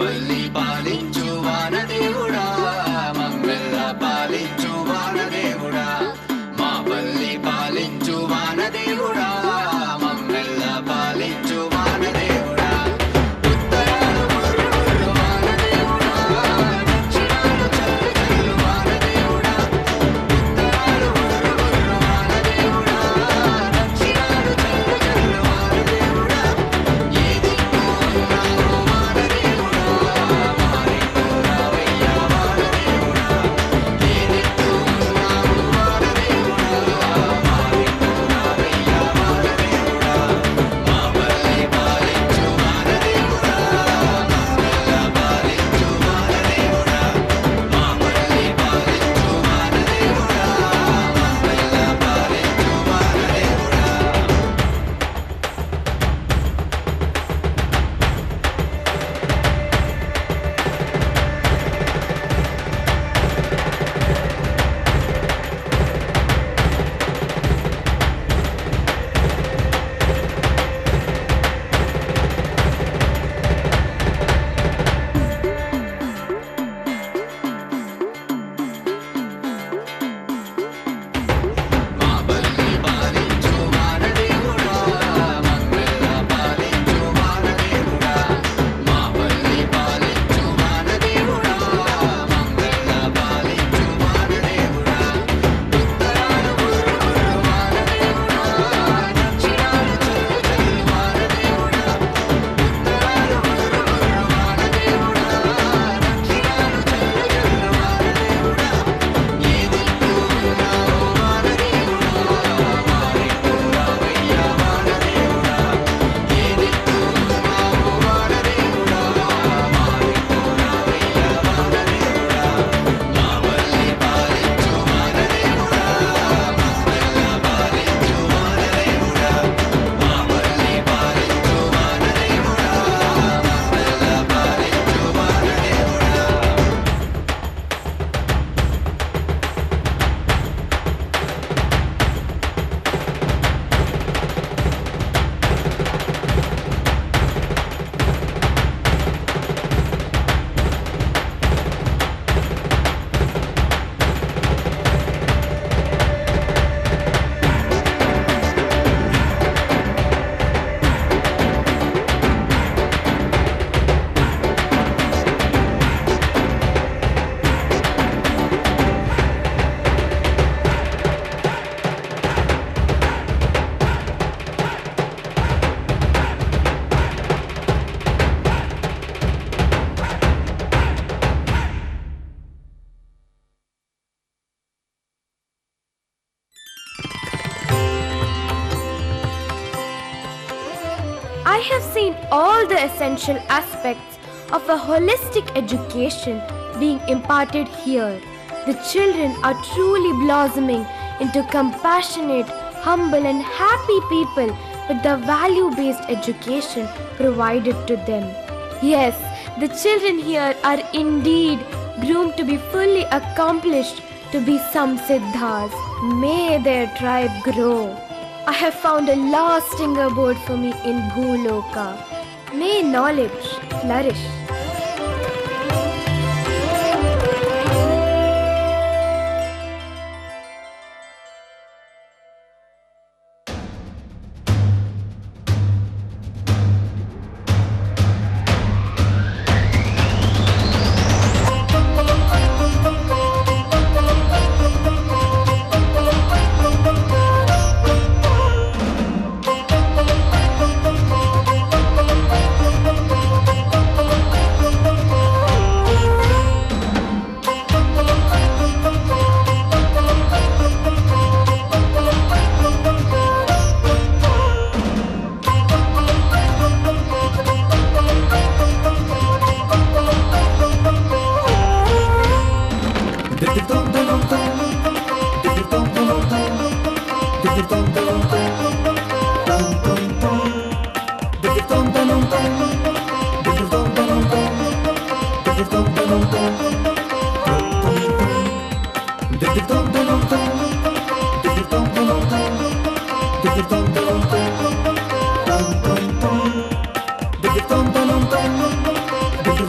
పల్లి పాలించు వానదేవుడా మమ్మెల్ల పాలించు వానదేవుడా మా పల్లి పాలించు వానదేవుడా మమ్మెల్ల పాలించు వానదేవుడా ఉత్తరాలు బుర్రు బుర్రు వానదేవుడా దక్షిణాలు చల్లు చల్లు వానదేవుడా ఉత్తరాలు బుర్రు బుర్రు వానదేవుడా దక్షిణాలు చల్లు చల్లు వానదేవుడా ఏ దిక్కు ఉన్నావో వానదేవుడా మారిండు రావయ్య వానదేవుడా ఏ దిక్కు ఉన్నావో వానదేవుడా మారిండు రావయ్య వానదేవుడా మా పల్లి పాలించు వానదేవుడా మమ్మెల్ల పాలించు వానదేవుడా మా పల్లి పాలించు వానదేవుడా మమ్మెల్ల పాలించు వానదేవుడా మా పల్లి పాలించు వానదేవుడా మమ్మెల్ల పాలించు వానదేవుడా మా పల్లి పాలించు వానదేవుడా మమ్మెల్ల పాలించు వానదేవుడా ఉత్తరాలు బుర్రు బుర్రు వానదేవుడా దక్షిణాలు చల్లు చల్లు వానదేవుడా ఉత్తరాలు బుర్రు బుర్రు వానదేవుడా దక్షిణాలు చల్లు చల్లు వానదేవుడా ఏ దిక్కు ఉన్నావో వానదేవుడా మారిండు రావయ్య వానదేవుడా ఏ దిక్కు ఉన్నావో వానదేవుడా మారిండు రావయ్య వానదేవుడా మా పల్లి పాలించు వానదేవుడా మమ్మెల్ల పాలించు వానదేవుడా మా పల్లి పాలించు వానదేవుడా మమ్మెల్ల పాలించు వానదేవుడా I have seen all the essential aspects of a holistic education being imparted here. The children are truly blossoming into compassionate, humble, and happy people with the value-based education provided to them. Yes, the children here are indeed groomed to be fully accomplished to be Samsiddhas. May their tribe grow. I have found a lasting abode for me in Bhuloka. May knowledge flourish.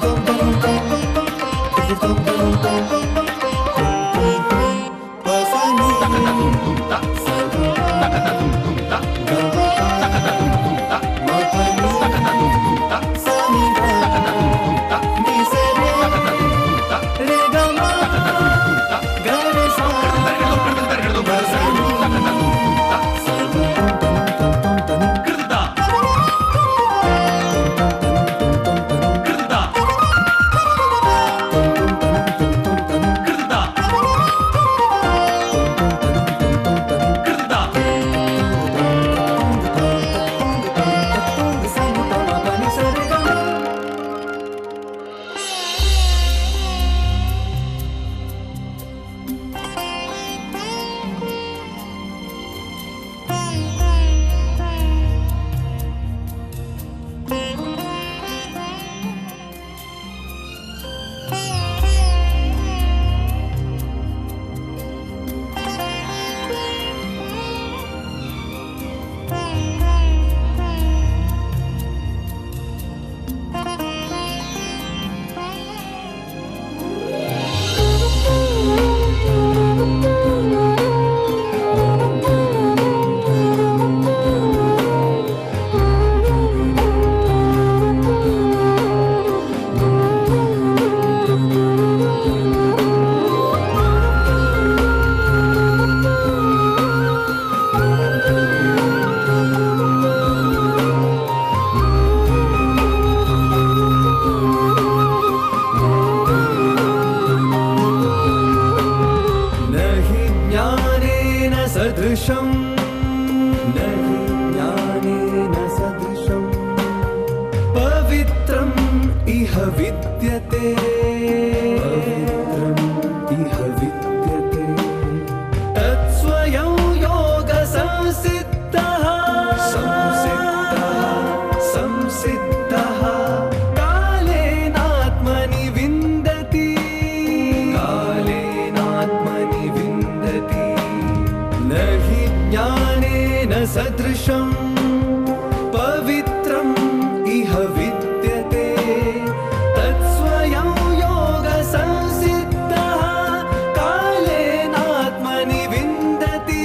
Dum सदृशं नहि ज्ञानेन सदृशं पवित्रम् इह विद्यते पवित्रम् इह विद्यते तत्स्वयं योगसंसिद्धः संसिद्धः कालेनात्मनि विन्दति कालेनात्मनि विन्दति न हि ज्ञानेन सदृशं पवित्रम् इह विद्यते तत्स्वयं योगसंसिद्धः कालेनात्मनि विन्दति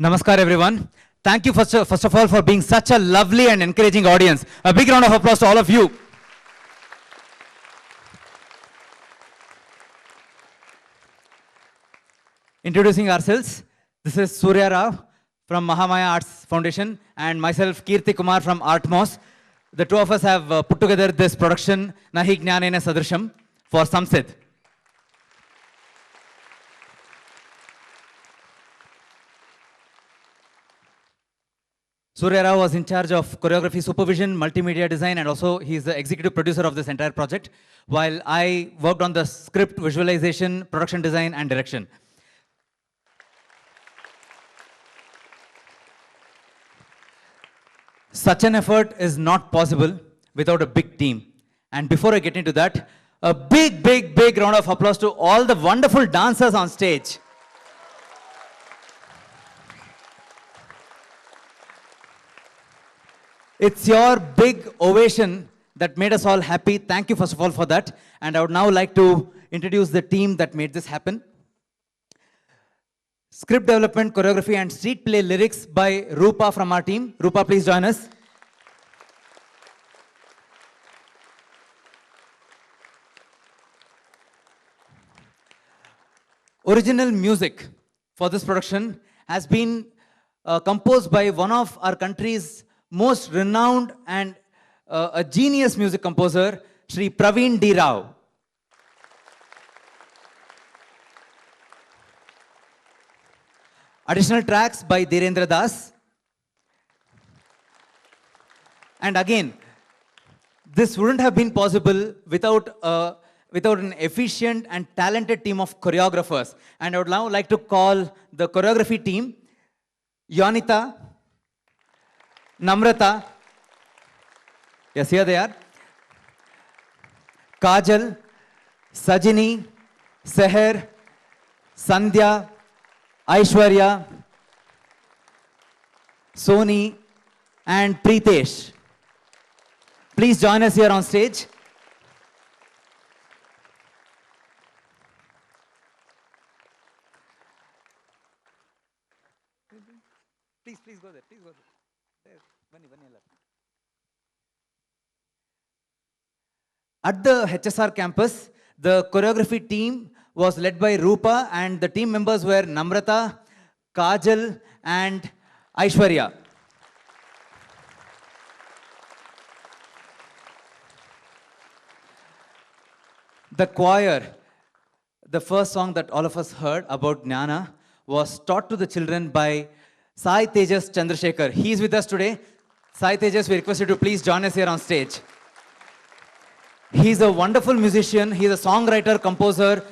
Namaskar everyone. Thank you first of all for being such a lovely and encouraging audience. A big round of applause to all of you. Introducing ourselves, this is Surya Rao from Mahamaya Arts Foundation and myself Kirti Kumar from Artmos. The two of us have put together this production Nahi Jnanena Sadrisham for Samsidh. Surya Rao was in charge of choreography supervision, multimedia design, and also he's the executive producer of this entire project, while I worked on the script, visualization, production design, and direction. Such an effort is not possible without a big team. And before I get into that, a big, big, big round of applause to all the wonderful dancers on stage. It's your big ovation that made us all happy. Thank you, first of all, for that. And I would now like to introduce the team that made this happen. Script development, choreography, and street play lyrics by Rupa from our team. Rupa, please join us. Original music for this production has been composed by one of our country's most renowned and a genius music composer, Shri Praveen D. Rao. Additional tracks by Dhirendra Das. And again, this wouldn't have been possible without an efficient and talented team of choreographers. And I would now like to call the choreography team, Yonita, Namrata, yes, here they are, Kajal, Sajini, Seher, Sandhya, Aishwarya, Soni, and Preetesh. Please join us here on stage. Please go there, please go there. At the HSR campus, the choreography team was led by Rupa and the team members were Namrata, Kajal and Aishwarya. The choir, the first song that all of us heard about Jnana was taught to the children by Sai Tejas Chandrasekhar. He is with us today. Sai Tejas, we request you to please join us here on stage. He's a wonderful musician. He's a songwriter, composer,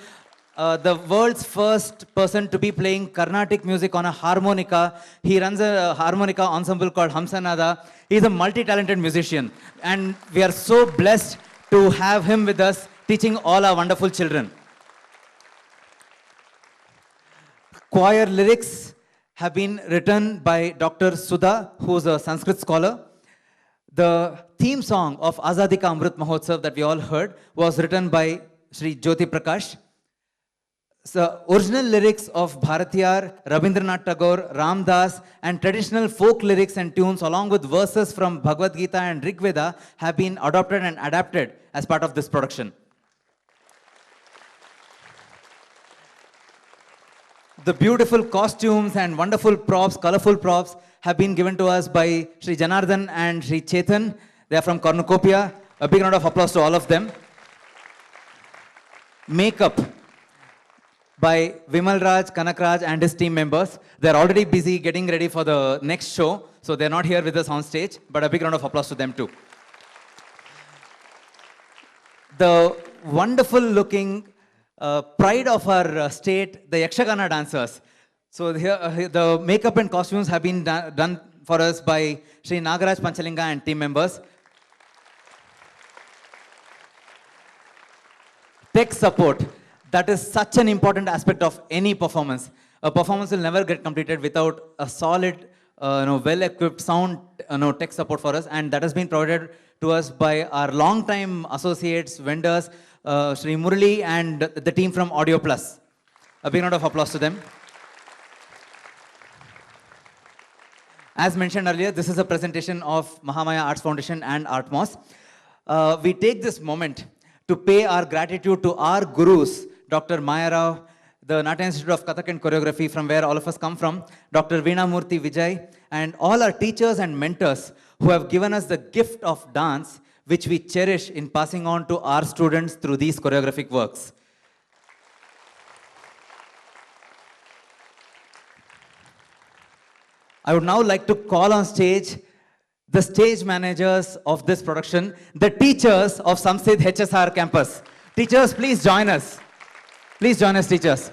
the world's first person to be playing Carnatic music on a harmonica. He runs a harmonica ensemble called Hamsanada. He's a multi-talented musician. And we are so blessed to have him with us, teaching all our wonderful children. Choir lyrics have been written by Dr. Sudha, who is a Sanskrit scholar. The theme song of Azadi Ka Amrit Mahotsav that we all heard was written by Sri Jyoti Prakash. The original lyrics of Bharatiyar, Rabindranath Tagore, Ram Das, and traditional folk lyrics and tunes along with verses from Bhagavad Gita and Rig Veda have been adopted and adapted as part of this production. The beautiful costumes and wonderful props, colorful props, have been given to us by Sri Janardhan and Sri Chetan. They are from Cornucopia. A big round of applause to all of them. Makeup by Vimal Raj, Kanak Raj and his team members. They're already busy getting ready for the next show, so they're not here with us on stage, but a big round of applause to them too. The wonderful looking pride of our state, the Yakshagana dancers. So here, the makeup and costumes have been done for us by Sri Nagaraj Panchalinga and team members. Tech support. That is such an important aspect of any performance. A performance will never get completed without a solid, well-equipped sound tech support for us, and that has been provided to us by our long-time associates, vendors, Sri Murali and the team from Audio Plus. A big round of applause to them. As mentioned earlier, this is a presentation of Mahamaya Arts Foundation and Artmos. We take this moment to pay our gratitude to our gurus, Dr. Maya Rao, the Natya Institute of Kathak and Choreography, from where all of us come from, Dr. Veena Murthy Vijay, and all our teachers and mentors who have given us the gift of dance, which we cherish in passing on to our students through these choreographic works. I would now like to call on stage the stage managers of this production, the teachers of Samsidh HSR campus. Teachers, please join us. Please join us, teachers.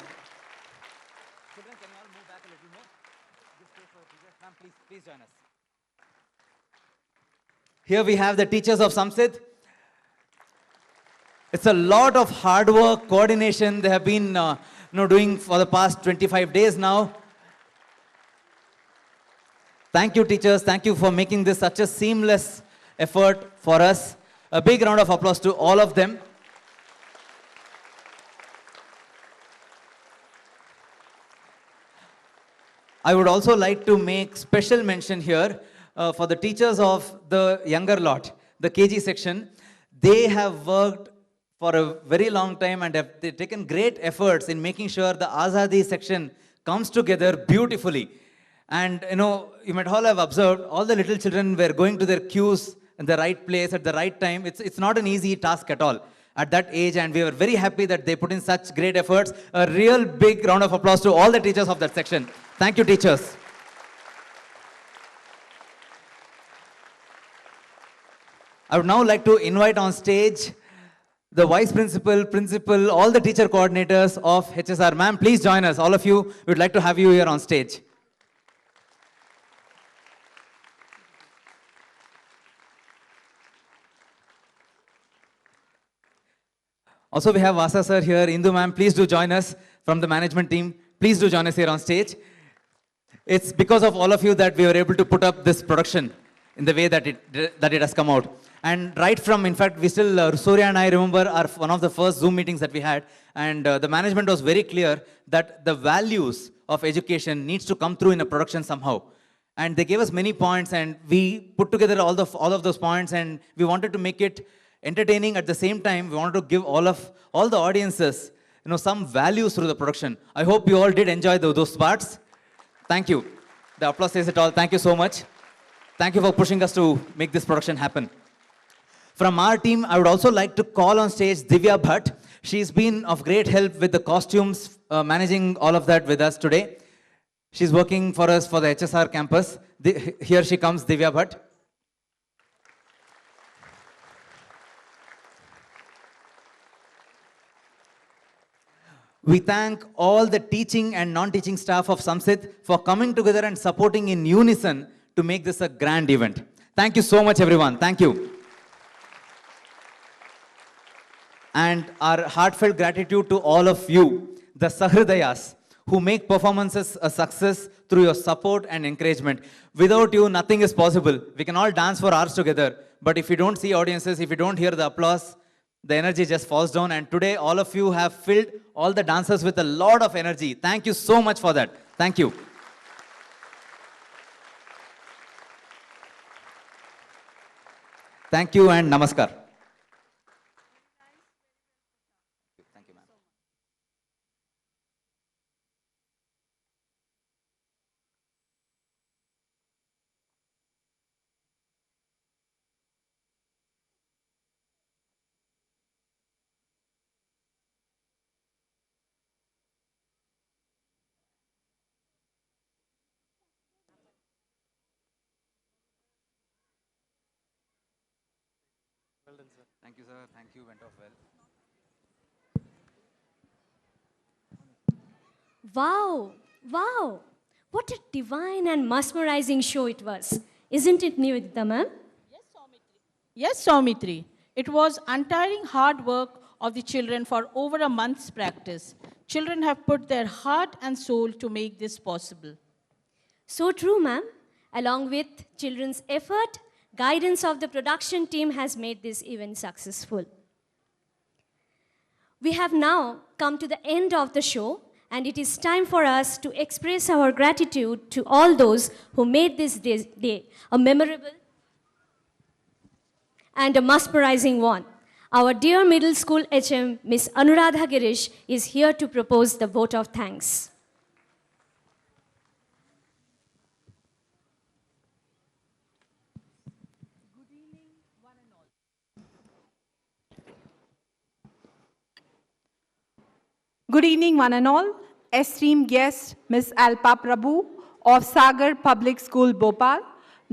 Children, can you all move back a little more? This space for the teachers. Ma'am, please join us. Here we have the teachers of Samsidh. It's a lot of hard work, coordination they have been doing for the past 25 days now. Thank you, teachers. Thank you for making this such a seamless effort for us. A big round of applause to all of them. I would also like to make special mention here for the teachers of the younger lot, the KG section. They have worked for a very long time and have taken great efforts in making sure the Azadi section comes together beautifully. And you might all have observed, all the little children were going to their cues in the right place at the right time. It's not an easy task at all at that age, and we were very happy that they put in such great efforts. A real big round of applause to all the teachers of that section. Thank you, teachers. I would now like to invite on stage the vice principal, principal, all the teacher coordinators of HSR. Ma'am, please join us. All of you, we would like to have you here on stage. Also, we have Vasa sir here. Indu ma'am, please do join us from the management team. Please do join us here on stage. It's because of all of you that we were able to put up this production in the way that it has come out. And right from, in fact, we still, Surya and I remember one of the first Zoom meetings that we had, and the management was very clear that the values of education needs to come through in a production somehow. And they gave us many points, and we put together all of those points, and we wanted to make it entertaining. At the same time, we wanted to give all the audiences, some values through the production. I hope you all did enjoy those parts. Thank you. The applause says it all. Thank you so much. Thank you for pushing us to make this production happen. From our team, I would also like to call on stage Divya Bhatt. She's been of great help with the costumes, managing all of that with us today. She's working for us for the HSR campus. Here she comes, Divya Bhatt. We thank all the teaching and non-teaching staff of Samsidh for coming together and supporting in unison to make this a grand event. Thank you so much, everyone. Thank you. And our heartfelt gratitude to all of you, the Sahridayas, who make performances a success through your support and encouragement. Without you, nothing is possible. We can all dance for hours together, but if you don't see audiences, if you don't hear the applause, the energy just falls down. And today, all of you have filled all the dancers with a lot of energy. Thank you so much for that. Thank you. Thank you and namaskar. Thank you, ma'am. Well done, sir. Thank you, sir. Thank you. Went off well. Wow, wow. What a divine and mesmerizing show it was. Isn't it, Nivedita ma'am? Yes, Saumitri. It was untiring hard work of the children for over a month's practice. Children have put their heart and soul to make this possible. So true, ma'am. Along with children's effort, guidance of the production team has made this event successful. We have now come to the end of the show, and it is time for us to express our gratitude to all those who made this day a memorable and a mesmerizing one. Our dear middle school HM, Miss Anuradha Girish, is here to propose the vote of thanks. Good evening, one and all. Esteemed guest, Ms. Alpa Prabhu of Sagar Public School, Bhopal,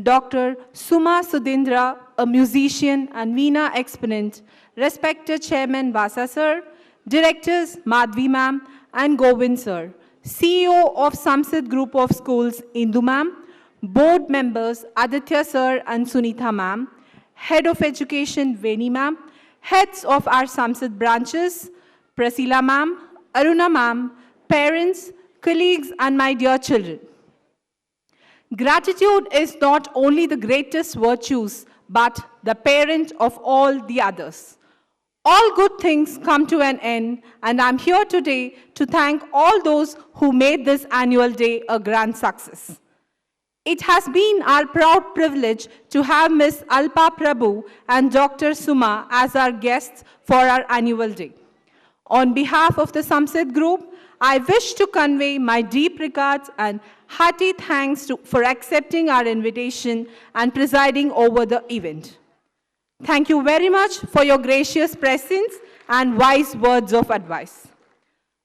Dr. Suma Sudhindra, a musician and Veena exponent, respected Chairman Vasa Sir, Directors Madhvi Ma'am and Govind Sir, CEO of Samsidh Group of Schools, Indu Ma'am, Board Members Aditya Sir and Sunitha Ma'am, Head of Education Veni Ma'am, Heads of our Samsidh branches, Prasila Ma'am, Aruna Ma'am, parents, colleagues, and my dear children. Gratitude is not only the greatest virtues, but the parent of all the others. All good things come to an end, and I'm here today to thank all those who made this annual day a grand success. It has been our proud privilege to have Ms. Alpa Prabhu and Dr. Suma as our guests for our annual day. On behalf of the Samsidh Group, I wish to convey my deep regards and hearty thanks for accepting our invitation and presiding over the event. Thank you very much for your gracious presence and wise words of advice.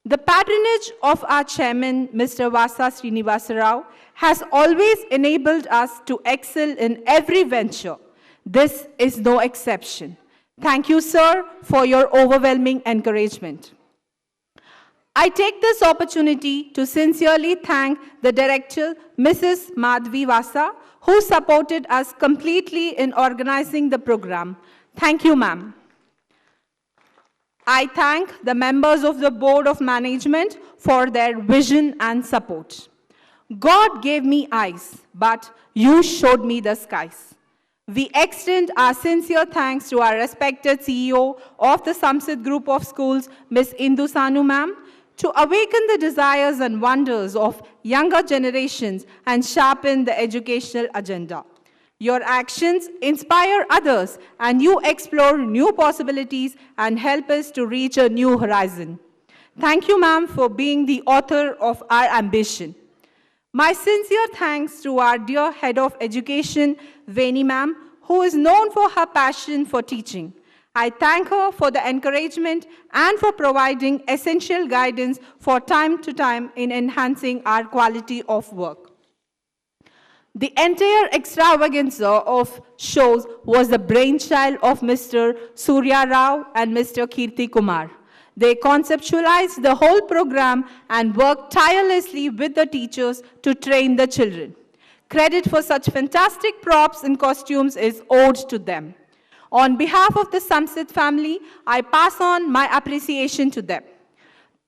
The patronage of our chairman, Mr. Vasa Srinivasa Rao, has always enabled us to excel in every venture. This is no exception. Thank you, sir, for your overwhelming encouragement. I take this opportunity to sincerely thank the director, Mrs. Madhvi Vasa, who supported us completely in organizing the program. Thank you, ma'am. I thank the members of the Board of Management for their vision and support. God gave me eyes, but you showed me the skies. We extend our sincere thanks to our respected CEO of the Samsidh Group of Schools, Ms. Indu Sanu ma'am, to awaken the desires and wonders of younger generations and sharpen the educational agenda. Your actions inspire others, and you explore new possibilities and help us to reach a new horizon. Thank you, ma'am, for being the author of our ambition. My sincere thanks to our dear Head of Education, Veni ma'am, who is known for her passion for teaching. I thank her for the encouragement and for providing essential guidance for time to time in enhancing our quality of work. The entire extravaganza of shows was the brainchild of Mr. Surya Rao and Mr. Kirti Kumar. They conceptualized the whole program and worked tirelessly with the teachers to train the children. Credit for such fantastic props and costumes is owed to them. On behalf of the Samsidh family, I pass on my appreciation to them.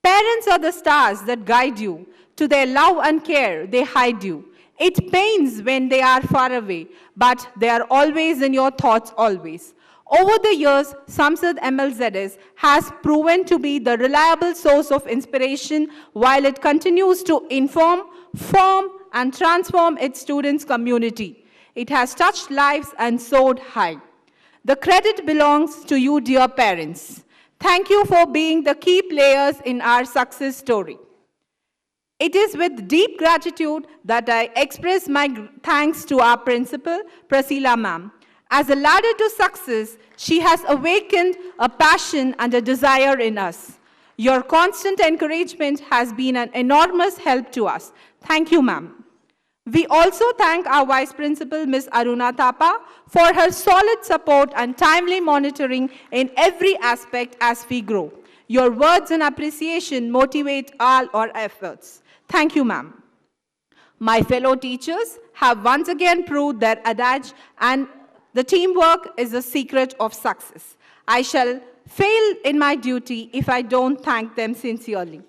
Parents are the stars that guide you. To their love and care, they hide you. It pains when they are far away, but they are always in your thoughts always. Over the years, Samsidh MLZS has proven to be the reliable source of inspiration while it continues to inform, form, and transform its students' community. It has touched lives and soared high. The credit belongs to you, dear parents. Thank you for being the key players in our success story. It is with deep gratitude that I express my thanks to our principal, Prasila ma'am. As a ladder to success, she has awakened a passion and a desire in us. Your constant encouragement has been an enormous help to us. Thank you, ma'am. We also thank our Vice Principal, Ms. Aruna Thapa, for her solid support and timely monitoring in every aspect as we grow. Your words and appreciation motivate all our efforts. Thank you, ma'am. My fellow teachers have once again proved their adage, and the teamwork is the secret of success. I shall fail in my duty if I don't thank them sincerely.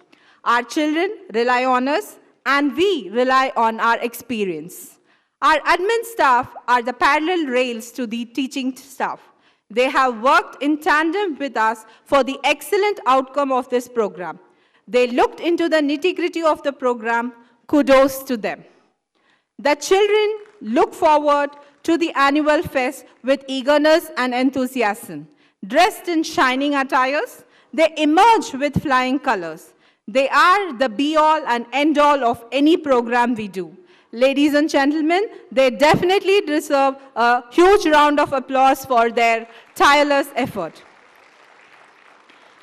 Our children rely on us, and we rely on our experience. Our admin staff are the parallel rails to the teaching staff. They have worked in tandem with us for the excellent outcome of this program. They looked into the nitty-gritty of the program. Kudos to them. The children look forward to the annual fest with eagerness and enthusiasm. Dressed in shining attires, they emerge with flying colors. They are the be-all and end-all of any program we do. Ladies and gentlemen, they definitely deserve a huge round of applause for their tireless effort.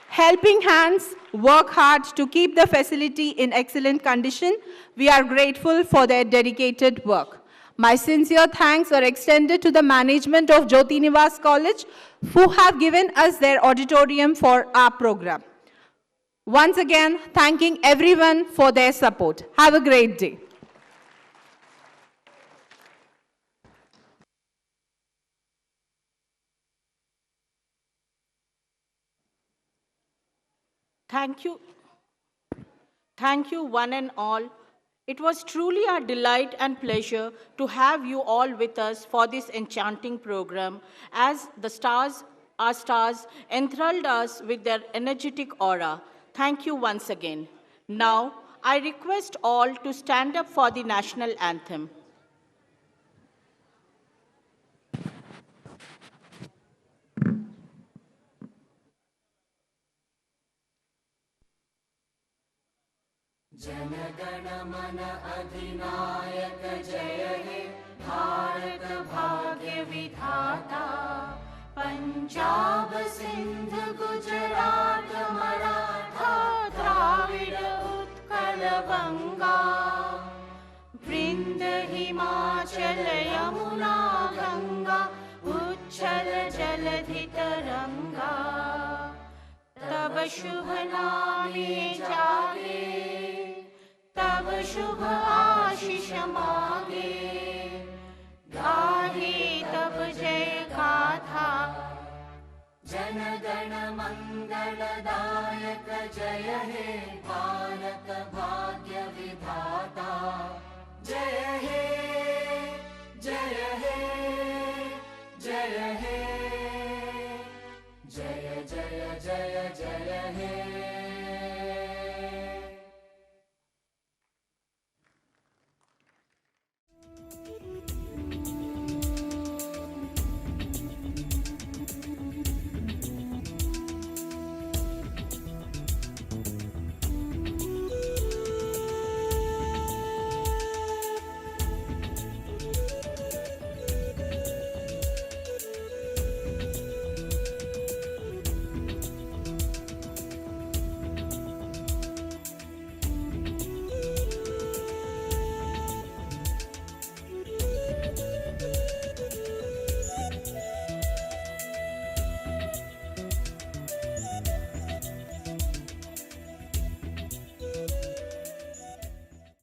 Helping hands work hard to keep the facility in excellent condition. We are grateful for their dedicated work. My sincere thanks are extended to the management of Jyoti Nivas College, who have given us their auditorium for our program. Once again, thanking everyone for their support. Have a great day. Thank you. Thank you, one and all. It was truly a delight and pleasure to have you all with us for this enchanting program, as our stars, enthralled us with their energetic aura. Thank you once again. Now, I request all to stand up for the national anthem. जनगण मन अधिनायक जय हे भारत भाग्य विधाता पंजाब सिंध गुजरात मराठा द्राविड उत्कल गंगा वृंद हिमाचल यमुना गंगा उच्छल जलधि तरंगा तब शुभ नामे जागे तब शुभ आशीष मागे गाहे तब जय गाथा जनगण मंगलदायक जय हे भारत